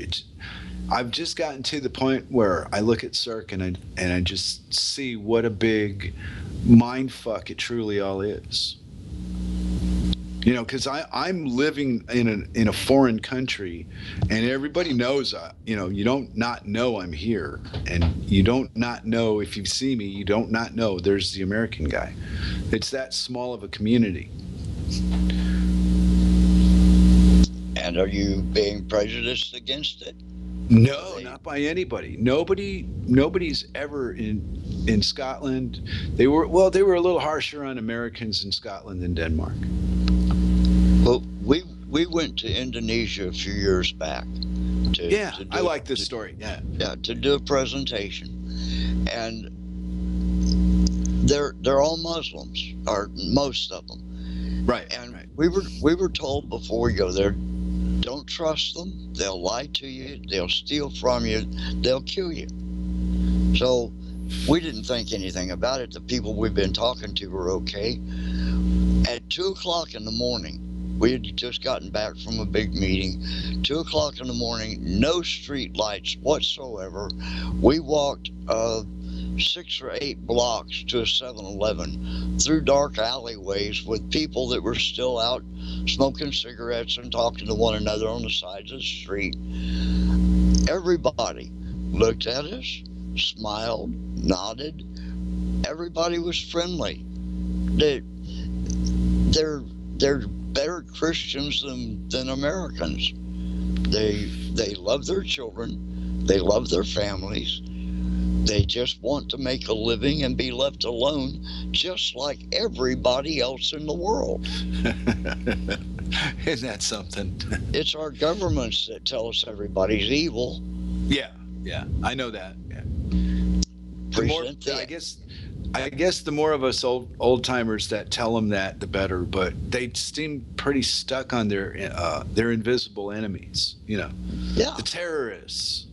I've just gotten to the point where I look at Cirque and I just see what a big mind fuck it truly all is. You know, because I'm living in a foreign country, and everybody knows, you don't not know I'm here, and you don't not know if you see me, you don't not know there's the American guy. It's that small of a community.
And are you being prejudiced against it?
No, not by anybody. Nobody's ever in Scotland. They were a little harsher on Americans in Scotland than Denmark.
Well, we went to Indonesia a few years back.
I like this story. Yeah,
to do a presentation, and they're all Muslims, or most of them.
Right.
And
right.
we were told before we go there, don't trust them. They'll lie to you. They'll steal from you. They'll kill you. So we didn't think anything about it. The people we've been talking to were okay. At 2:00 in the morning, we had just gotten back from a big meeting. 2:00 in the morning, no street lights whatsoever. We walked 6 or 8 blocks to a 7-Eleven through dark alleyways with people that were still out smoking cigarettes and talking to one another on the sides of the street. Everybody looked at us, smiled, nodded. Everybody was friendly. They're better Christians than Americans. They love their children. They love their families. They just want to make a living and be left alone, just like everybody else in the world.
Isn't that something?
It's our governments that tell us everybody's evil.
Yeah, I know that. Yeah. I guess the more of us old timers that tell them that, the better. But they seem pretty stuck on their invisible enemies. The terrorists,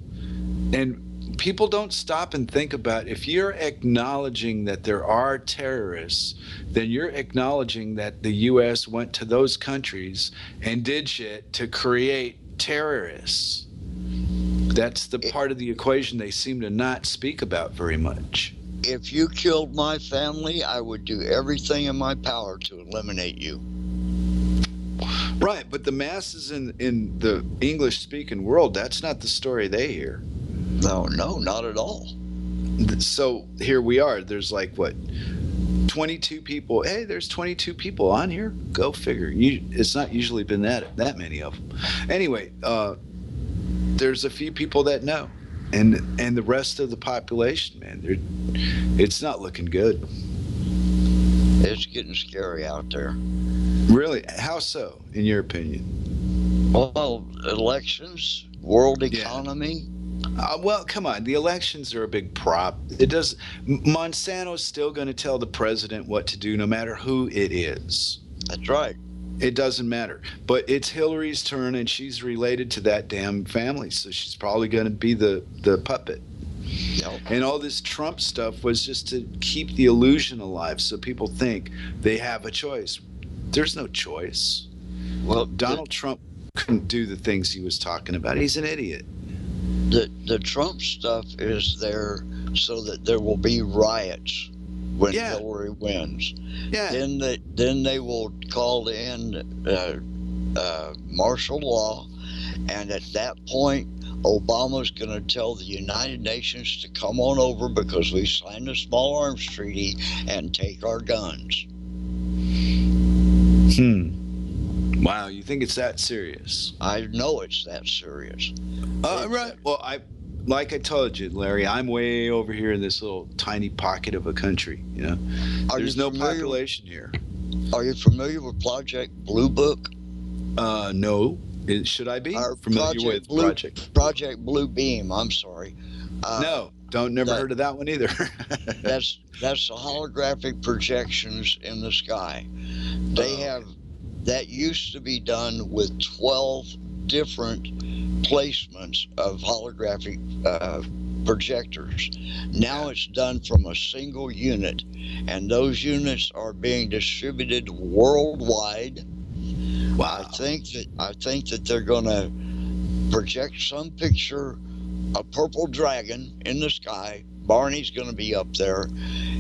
and people don't stop and think about, if you're acknowledging that there are terrorists, then you're acknowledging that the U.S. went to those countries and did shit to create terrorists. That's the part of the equation they seem to not speak about very much.
If you killed my family, I would do everything in my power to eliminate you.
Right, but the masses in the English-speaking world, that's not the story they hear.
No, not at all.
So here we are. There's 22 people. Hey, there's 22 people on here. Go figure. It's not usually been that many of them. Anyway, there's a few people that know, and the rest of the population, man, it's not looking good.
It's getting scary out there.
Really? How so, in your opinion?
Well, elections, world economy.
Yeah. Well, come on. The elections are a big prop. Monsanto's still going to tell the president what to do, no matter who it is.
That's right.
It doesn't matter. But it's Hillary's turn, and she's related to that damn family, so she's probably going to be the puppet.
Yep.
And all this Trump stuff was just to keep the illusion alive, so people think they have a choice. There's no choice.
Well,
Donald Trump couldn't do the things he was talking about. He's an idiot.
The Trump stuff is there so that there will be riots when Hillary wins.
Yeah.
Then they will call in martial law, and at that point, Obama's going to tell the United Nations to come on over because we signed a small arms treaty and take our guns.
Wow, you think it's that serious?
I know it's that serious.
Right. Well, like I told you, Larry, I'm way over here in this little tiny pocket of a country. There's no population here.
Are you familiar with Project Blue Book?
No. Should I be familiar with
Project Blue Beam? I'm sorry.
No, never heard of that one either.
that's the holographic projections in the sky. They have. That used to be done with 12 different placements of holographic projectors. Now it's done from a single unit, and those units are being distributed worldwide.
Wow.
I think that they're going to project some picture, a purple dragon in the sky. Barney's going to be up there.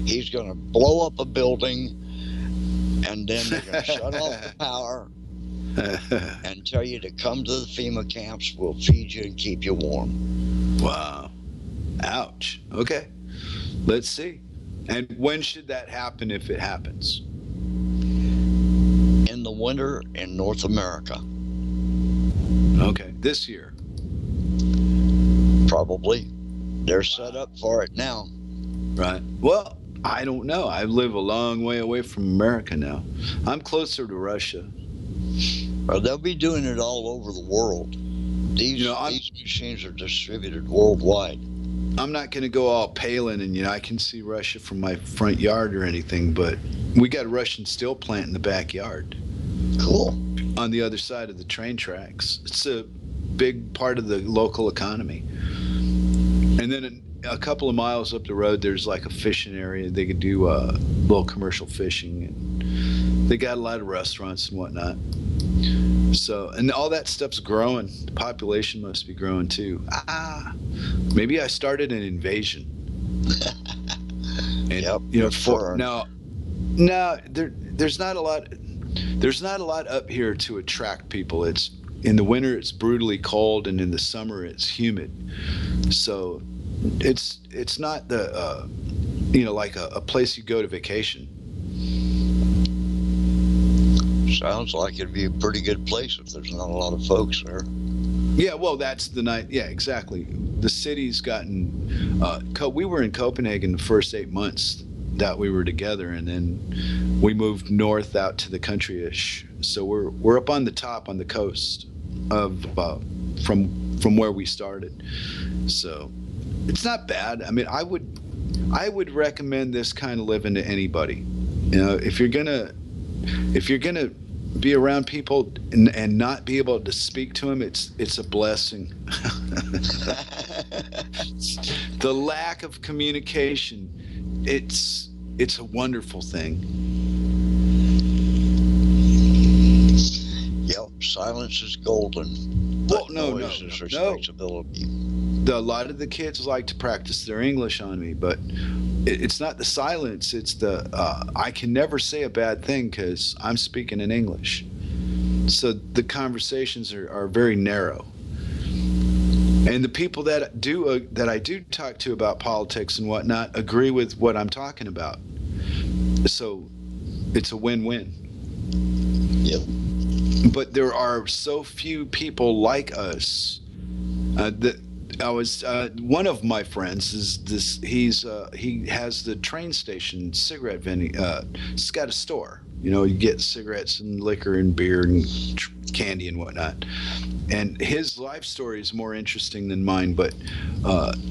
He's going to blow up a building. And then they're going to shut off the power and tell you to come to the FEMA camps. We'll feed you and keep you warm.
Wow. Ouch. Okay. Let's see. And when should that happen if it happens?
In the winter in North America.
Okay. This year?
Probably. They're set up for it now.
Right. Well, I don't know. I live a long way away from America now. I'm closer to Russia.
Well, they'll be doing it all over the world. These machines are distributed worldwide.
I'm not going to go all Palin and I can see Russia from my front yard or anything, but we got a Russian steel plant in the backyard.
Cool.
On the other side of the train tracks. It's a big part of the local economy. And then a couple of miles up the road, there's like a fishing area. They could do little commercial fishing, and they got a lot of restaurants and whatnot. So, and all that stuff's growing. The population must be growing too. Maybe I started an invasion. And
yep.
There's not a lot. There's not a lot up here to attract people. It's in the winter it's brutally cold, and in the summer it's humid. So it's not the like a place you go to vacation.
Sounds like it'd be a pretty good place if there's not a lot of folks there.
Yeah, well, that's the night. Yeah, exactly. The city's gotten. We were in Copenhagen the first 8 months that we were together, and then we moved north out to the country-ish. So we're up on the top on the coast of from where we started. So it's not bad. I mean, I would recommend this kind of living to anybody. If you're gonna be around people and not be able to speak to them, it's a blessing. The lack of communication, it's a wonderful thing.
Yep, silence is golden.
Well, no.
Respectability.
A lot of the kids like to practice their English on me, but it's not the silence. It's the I can never say a bad thing because I'm speaking in English. So the conversations are very narrow. And the people that I do talk to about politics and whatnot agree with what I'm talking about. So it's a win-win.
Yep.
But there are so few people like us. One of my friends is this. He has the train station cigarette vending. He's got a store. You get cigarettes and liquor and beer and candy and whatnot. And his life story is more interesting than mine. But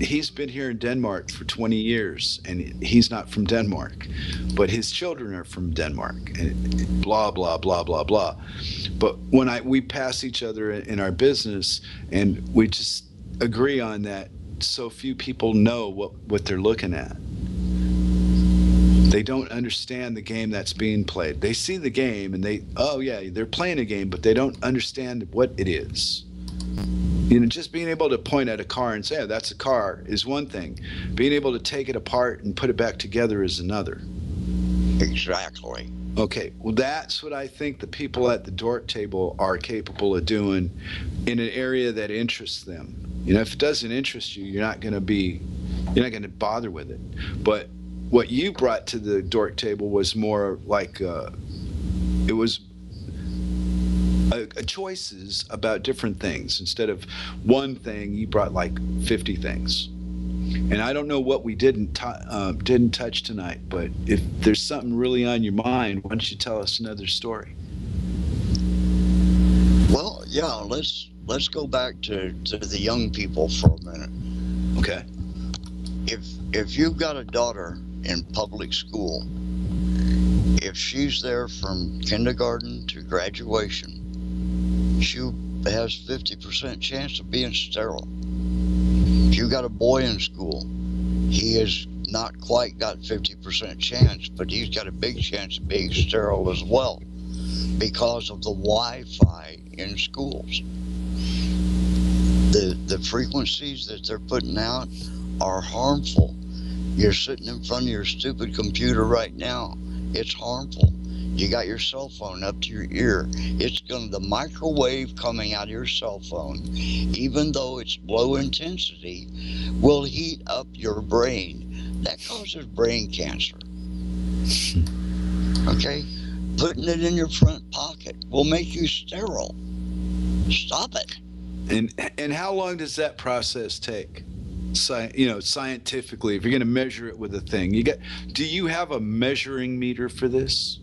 he's been here in Denmark for 20 years, and he's not from Denmark, but his children are from Denmark. And blah blah blah blah blah. But when we pass each other in our business, and we just agree on that, so few people know what they're looking at. They don't understand the game that's being played. They see the game and they're playing a game, but they don't understand what it is. Just being able to point at a car and say, that's a car is one thing. Being able to take it apart and put it back together is another.
Exactly.
Okay, well, that's what I think the people at the Dork Table are capable of doing in an area that interests them. If it doesn't interest you, you're not going to bother with it. But what you brought to the Dork Table was more like it was choices about different things. Instead of one thing, you brought like 50 things. And I don't know what we didn't touch tonight, but if there's something really on your mind, why don't you tell us another story?
Well, yeah, let's go back to the young people for a minute.
Okay.
If you've got a daughter in public school, if she's there from kindergarten to graduation, she has 50% chance of being sterile. If you got a boy in school, he has not quite got 50% chance, but he's got a big chance of being sterile as well because of the Wi-Fi in schools. The frequencies that they're putting out are harmful. You're sitting in front of your stupid computer right now. It's harmful. You got your cell phone up to your ear. The microwave coming out of your cell phone, even though it's low intensity, will heat up your brain. That causes brain cancer. Okay? Putting it in your front pocket will make you sterile. Stop it.
And how long does that process take? Scientifically, if you're going to measure it with a thing, do you have a measuring meter for this?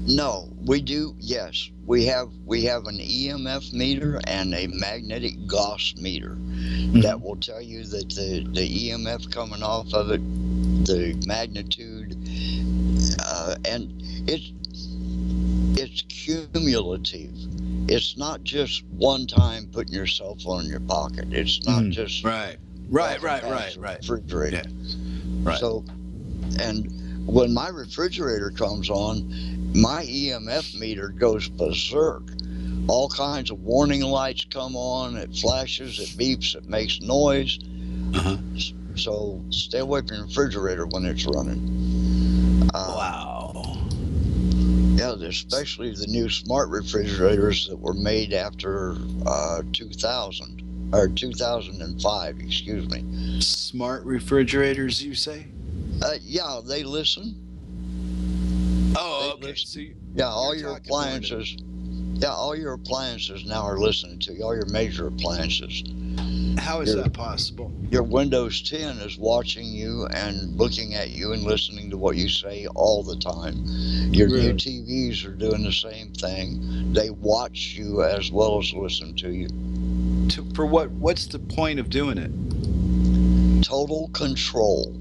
No, we do. Yes, we have an EMF meter and a magnetic Gauss meter that will tell you that the EMF coming off of it, the magnitude, and it's cumulative. It's not just one time putting your cell phone in your pocket. It's not just
right.
Refrigerator.
Yeah. Right.
So, and when my refrigerator comes on, my EMF meter goes berserk. All kinds of warning lights come on. It flashes, it beeps, it makes noise. So stay away from your refrigerator when it's running.
Wow.
Yeah, especially the new smart refrigerators that were made after 2000 or 2005. Excuse me.
Smart refrigerators, you say?
Yeah, they listen.
Oh, okay. So
all your appliances. Yeah, all your appliances now are listening to you. All your major appliances.
How is that possible?
Your Windows 10 is watching you and looking at you and listening to what you say all the time. Your new TVs are doing the same thing. They watch you as well as listen to you.
For what? What's the point of doing it?
Total control.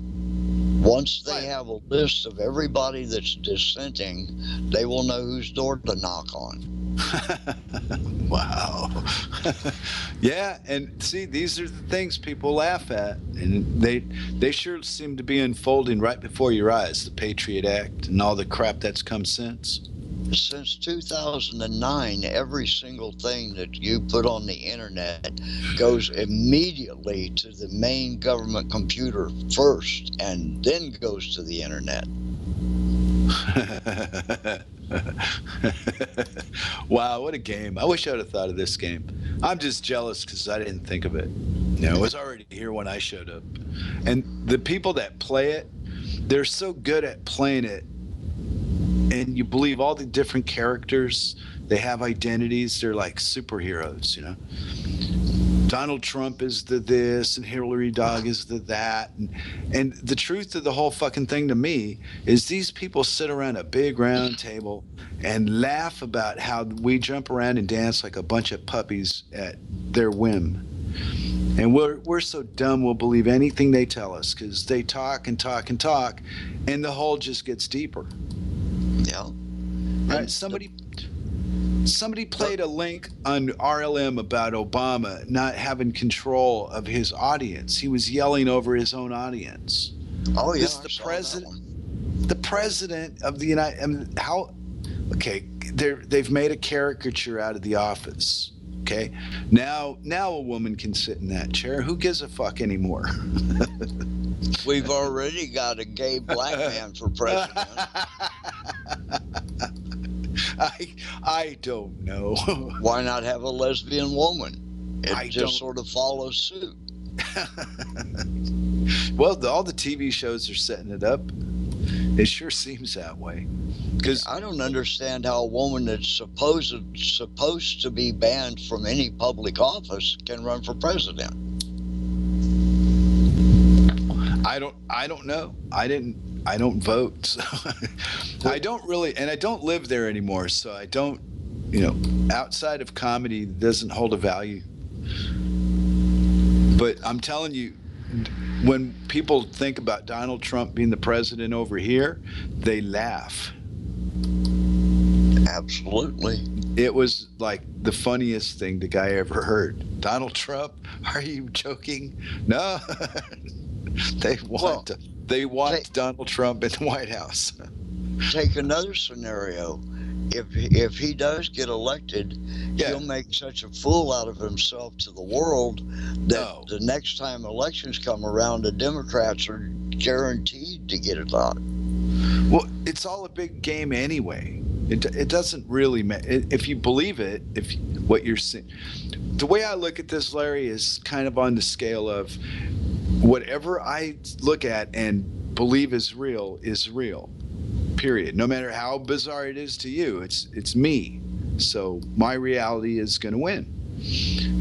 Once they have a list of everybody that's dissenting, they will know whose door to knock on.
Wow. Yeah, and see, these are the things people laugh at, and they sure seem to be unfolding right before your eyes. The Patriot Act and all the crap that's come since.
Since 2009, every single thing that you put on the internet goes immediately to the main government computer first and then goes to the internet.
Wow, what a game. I wish I would have thought of this game. I'm just jealous because I didn't think of it. It was already here when I showed up. And the people that play it, they're so good at playing it. And you believe all the different characters. They have identities. They're like superheroes, Donald Trump is the this and Hilldawg is the that. And the truth of the whole fucking thing to me is these people sit around a big round table and laugh about how we jump around and dance like a bunch of puppies at their whim. And we're so dumb we'll believe anything they tell us because they talk and talk and talk, and the hole just gets deeper.
Yeah.
Right. Somebody played a link on RLM about Obama not having control of his audience. He was yelling over his own audience.
Oh yeah.
This is the president of the United. I mean, how? Okay, they've made a caricature out of The Office. Okay, now a woman can sit in that chair. Who gives a fuck anymore?
We've already got a gay black man for president.
I don't know.
Why not have a lesbian woman? It just sort of follows suit.
Well, all the TV shows are setting it up. It sure seems that way. Because
I don't understand how a woman that's supposed to be banned from any public office can run for president.
I don't know. I don't vote. So I don't really, and I don't live there anymore. So I don't, outside of comedy doesn't hold a value. But I'm telling you, when people think about Donald Trump being the president over here, they laugh.
Absolutely.
It was like the funniest thing the guy ever heard. Donald Trump? Are you joking? No. They want Donald Trump in the White House.
Take another scenario. If he does get elected, he'll make such a fool out of himself to the world that the next time elections come around, the Democrats are guaranteed to get it out.
Well, it's all a big game anyway. It doesn't really matter if you believe it. What you're saying, the way I look at this, Larry, is kind of on the scale of whatever I look at and believe is real. Period. No matter how bizarre it is to you, it's me. So my reality is going to win.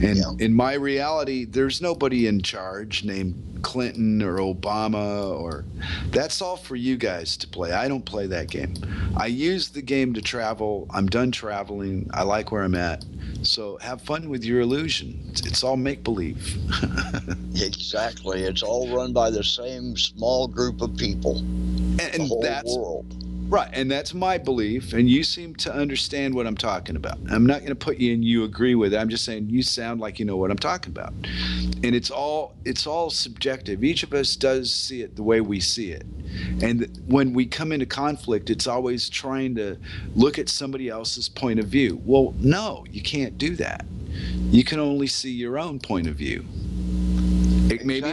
And in my reality, there's nobody in charge named Clinton or Obama, or that's all for you guys to play. I don't play that game. I use the game to travel. I'm done traveling. I like where I'm at. So have fun with your illusion. It's all make-believe.
Exactly. It's all run by the same small group of people.
And
the whole
that's
world.
right. And that's my belief. And you seem to understand what I'm talking about. I'm not going to put you in you agree with it. I'm just saying you sound like you know what I'm talking about. And it's all subjective. Each of us does see it the way we see it. And when we come into conflict, it's always trying to look at somebody else's point of view. Well, no, you can't do that. You can only see your own point of view. Maybe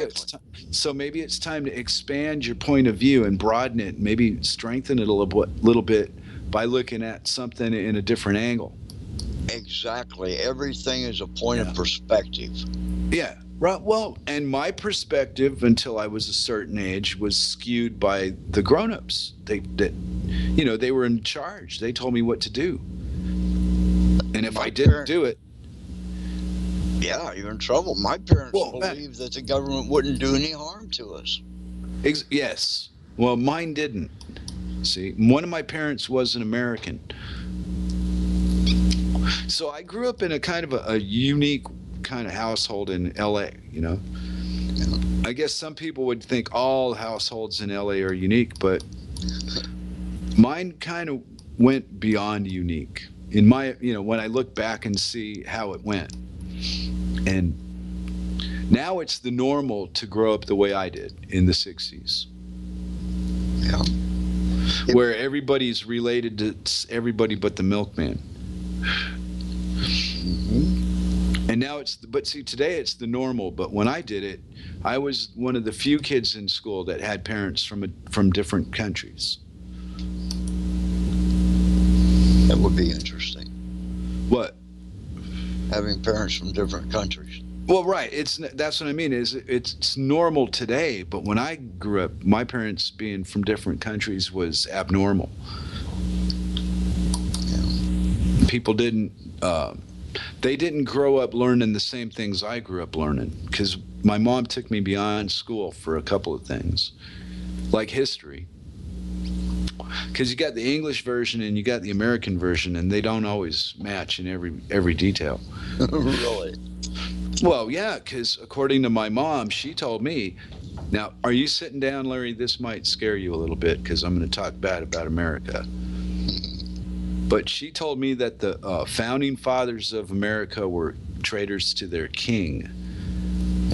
it's time to expand your point of view and broaden it, maybe strengthen it a little bit by looking at something in a different angle.
Exactly. Everything is a point of perspective.
Yeah. Right. Well, and my perspective until I was a certain age was skewed by the grown-ups. They were in charge. They told me what to do. And if I didn't do it,
yeah, you're in trouble. My parents believed that the government wouldn't do any harm to us.
Yes. Well, mine didn't. See, one of my parents was an American. So I grew up in a kind of a unique kind of household in L.A., you know. I guess some people would think all households in L.A. are unique, but mine kind of went beyond unique. In my, when I look back and see how it went. And now it's the normal to grow up the way I did in the 60s.
Yeah.
Where everybody's related to everybody but the milkman.
Mm-hmm.
And now today it's the normal. But when I did it, I was one of the few kids in school that had parents from different countries.
That would be interesting.
What?
Having parents from different countries.
Well, right. That's what I mean. It's normal today, but when I grew up, my parents being from different countries was abnormal.
Yeah.
People didn't grow up learning the same things I grew up learning, because my mom took me beyond school for a couple of things, like history. Because you got the English version and you got the American version, and they don't always match in every detail.
Really?
Well, yeah, because according to my mom, she told me, now, are you sitting down, Larry? This might scare you a little bit because I'm going to talk bad about America. But she told me that the founding fathers of America were traitors to their king.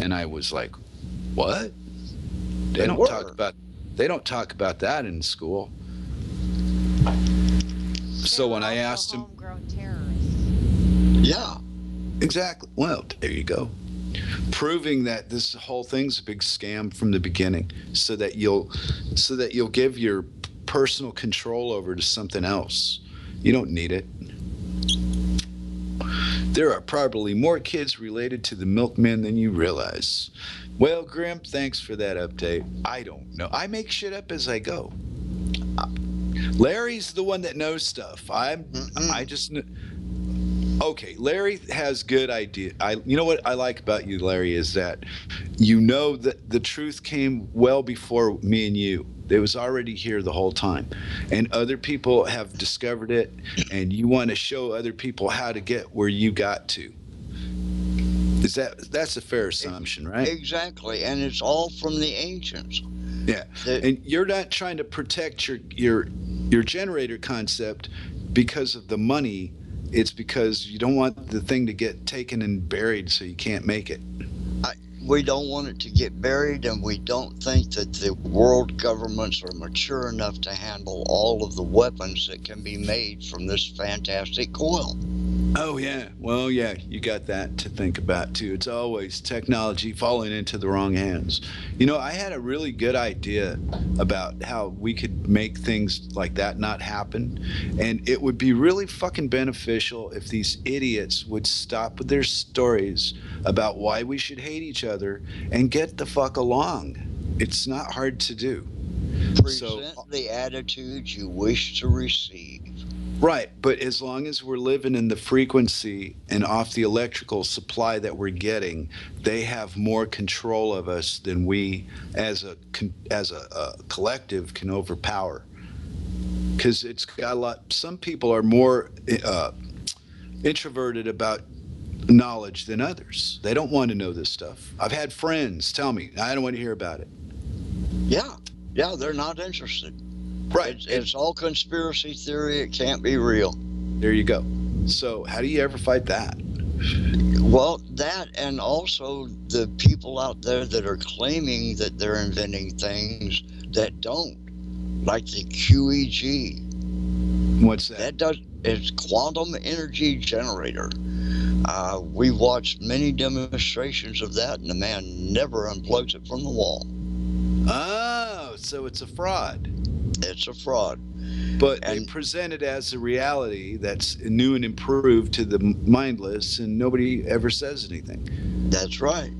And I was like, what? They don't talk about that in school. So when I asked him,
homegrown terrorists.
Yeah.
Exactly. Well, there you go. Proving that this whole thing's a big scam from the beginning, so that you'll give your personal control over to something else. You don't need it. There are probably more kids related to the milkman than you realize. Well, Grim, thanks for that update. I don't know. I make shit up as I go. Larry's the one that knows stuff. Okay, Larry has good idea. You know what I like about you, Larry, is that you know that the truth came well before me and you. It was already here the whole time. And other people have discovered it, and you want to show other people how to get where you got to. That's a fair assumption, right?
Exactly, and it's all from the ancients.
Yeah, and you're not trying to protect your generator concept because of the money. It's because you don't want the thing to get taken and buried so you can't make it.
We don't want it to get buried, and we don't think that the world governments are mature enough to handle all of the weapons that can be made from this fantastic coil.
Oh, yeah. Well, yeah, you got that to think about, too. It's always technology falling into the wrong hands. You know, I had a really good idea about how we could make things like that not happen. And it would be really fucking beneficial if these idiots would stop with their stories about why we should hate each other and get the fuck along. It's not hard to do.
Present the attitude you wish to receive.
Right, but as long as we're living in the frequency and off the electrical supply that we're getting, they have more control of us than we, as a collective, can overpower. Because it's got a lot. Some people are more introverted about knowledge than others. They don't want to know this stuff. I've had friends tell me, I don't want to hear about it.
Yeah, they're not interested.
Right.
It's all conspiracy theory. It can't be real.
There you go. So how do you ever fight that?
Well, that, and also the people out there that are claiming that they're inventing things that don't, like the QEG.
What's that?
It's quantum energy generator. We watched many demonstrations of that, and the man never unplugs it from the wall.
Oh, so it's a fraud.
It's a fraud.
But they present it as a reality that's new and improved to the mindless, and nobody ever says anything.
That's right.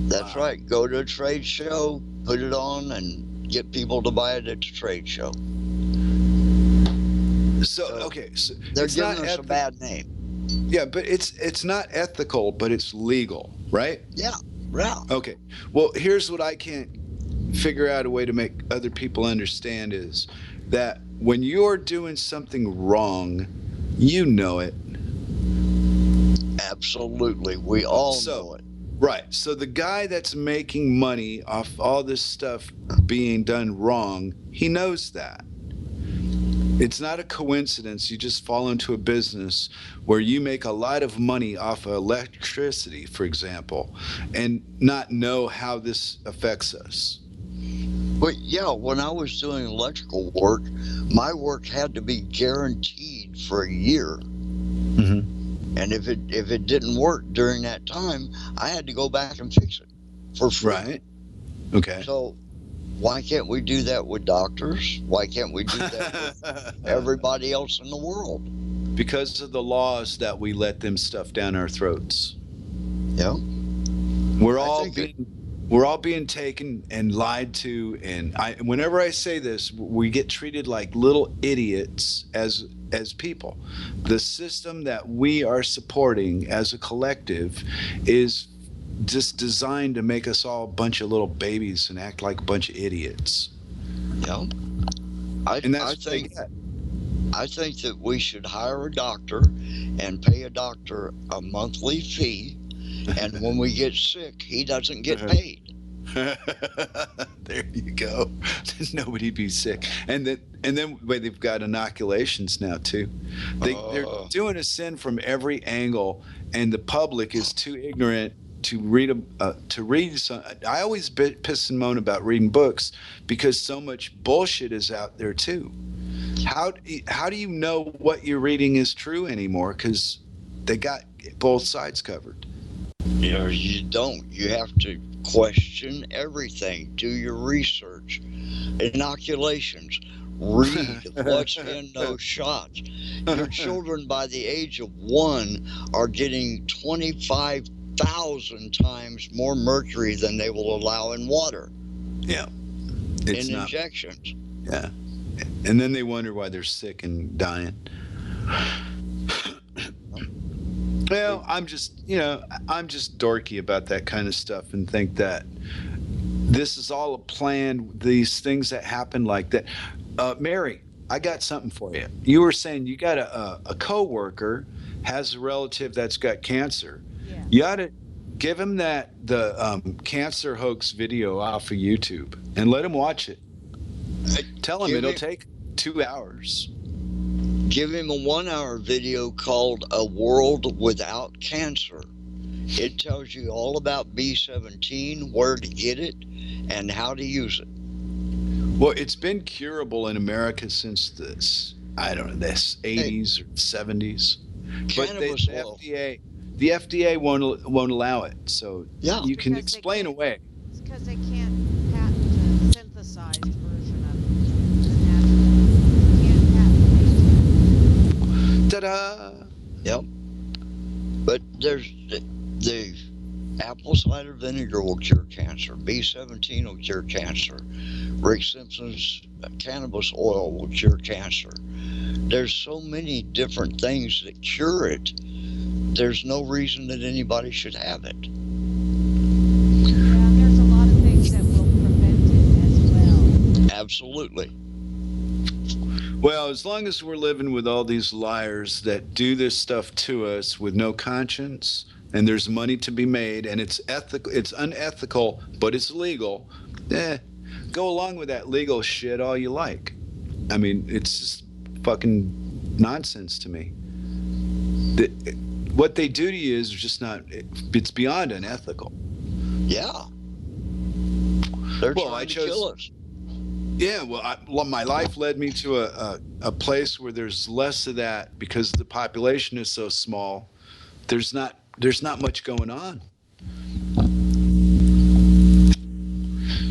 That's right. Go to a trade show, put it on, and get people to buy it at the trade show.
So okay, so
they're giving us a bad name.
Yeah, but it's not ethical, but it's legal, right?
Yeah.
Okay. Well, here's what I can't figure out a way to make other people understand is that when you're doing something wrong, you know it.
Absolutely. We all know it.
Right. So the guy that's making money off all this stuff being done wrong, he knows that. It's not a coincidence you just fall into a business where you make a lot of money off of electricity, for example, and not know how this affects us.
But yeah, when I was doing electrical work, my work had to be guaranteed for a year.
Mm-hmm.
And if it didn't work during that time, I had to go back and fix it for free.
Right. Okay.
So why can't we do that with doctors? Why can't we do that with everybody else in the world?
Because of the laws that we let them stuff down our throats.
Yeah.
We're all being taken and lied to, and whenever I say this, we get treated like little idiots as people. The system that we are supporting as a collective is just designed to make us all a bunch of little babies and act like a bunch of idiots.
Yeah. I think that we should hire a doctor and pay a doctor a monthly fee, and when we get sick, he doesn't get paid.
There you go. Nobody'd be sick. And then they've got inoculations now too. They're doing a sin from every angle, and the public is too ignorant to read some. I always piss and moan about reading books because so much bullshit is out there too. How do you know what you're reading is true anymore? Because they got both sides covered.
You don't. You have to question everything. Do your research. Inoculations. Read what's in those shots. Your children by the age of 1 are getting 25,000 times more mercury than they will allow in water.
Yeah.
In injections.
Yeah. And then they wonder why they're sick and dying. Well, I'm just dorky about that kind of stuff and think that this is all a plan, these things that happen like that. Mary, I got something for you. You were saying you got a coworker has a relative that's got cancer.
Yeah.
You ought to give him the cancer hoax video off of YouTube and let him watch it. Tell him it'll take 2 hours.
Give him a 1-hour video called A World Without Cancer. It tells you all about B17, where to get it, and how to use it.
Well, it's been curable in America since the 80s or 70s. But the FDA won't allow it. So
yeah.
You can explain away.
It's because they can't patent a synthesized version of it.
Ta-da!
Yep. But there's the apple cider vinegar will cure cancer. B17 will cure cancer. Rick Simpson's cannabis oil will cure cancer. There's so many different things that cure it. There's no reason that anybody should have it.
Yeah, there's a lot of things that will prevent it as well.
Absolutely.
Well, as long as we're living with all these liars that do this stuff to us with no conscience, and there's money to be made, and it's ethical, it's unethical, but it's legal, go along with that legal shit all you like. I mean, it's just fucking nonsense to me. What they do to you is just not, it's beyond unethical.
Yeah. They're trying to kill us.
Yeah, well, my life led me to a place where there's less of that because the population is so small. There's not much going on.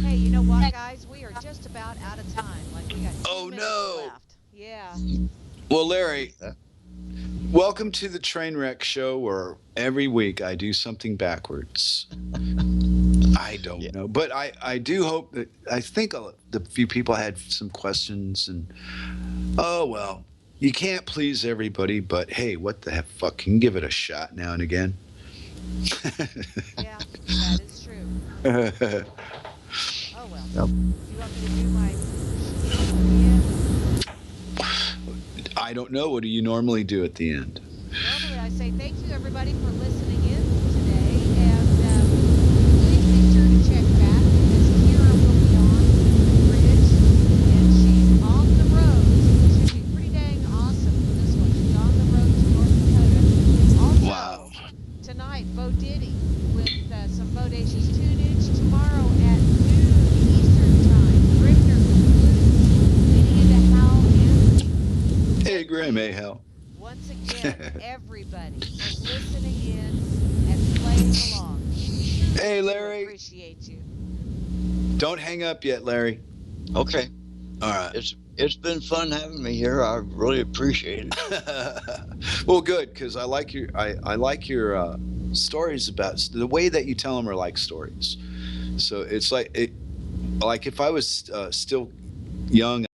Hey, you know what, guys? We are just about out of time. Like, we got 2 minutes left. Yeah.
Well, Larry, welcome to the Trainwreck Show, where every week I do something backwards. I don't know, but I do hope that, I think the few people had some questions, and oh well, you can't please everybody, but hey, what the heck, fucking give it a shot now and again.
Yeah, that is true. Oh well. Yep. You want me to do my?
I don't know. What do you normally do at the end?
Normally, I say thank you everybody for listening in today, and please be sure to check back because Kira will be on the bridge, and she's on the road. It should be pretty dang awesome for this one. She's on the road to North Dakota. Also,
wow.
Tonight, Bo Diddy with some Bodacious tunage. Tomorrow at noon Eastern Time, Richter leading into Hal and
Hey, Graham, hey, Hal.
once again, everybody is listening in and playing along.
Hey, Larry.
Appreciate you.
Don't hang up yet, Larry.
Okay.
All right.
It's been fun having me here. I really appreciate it.
Well, good, because I like your stories about the way that you tell them are like stories. So it's like if I was still young.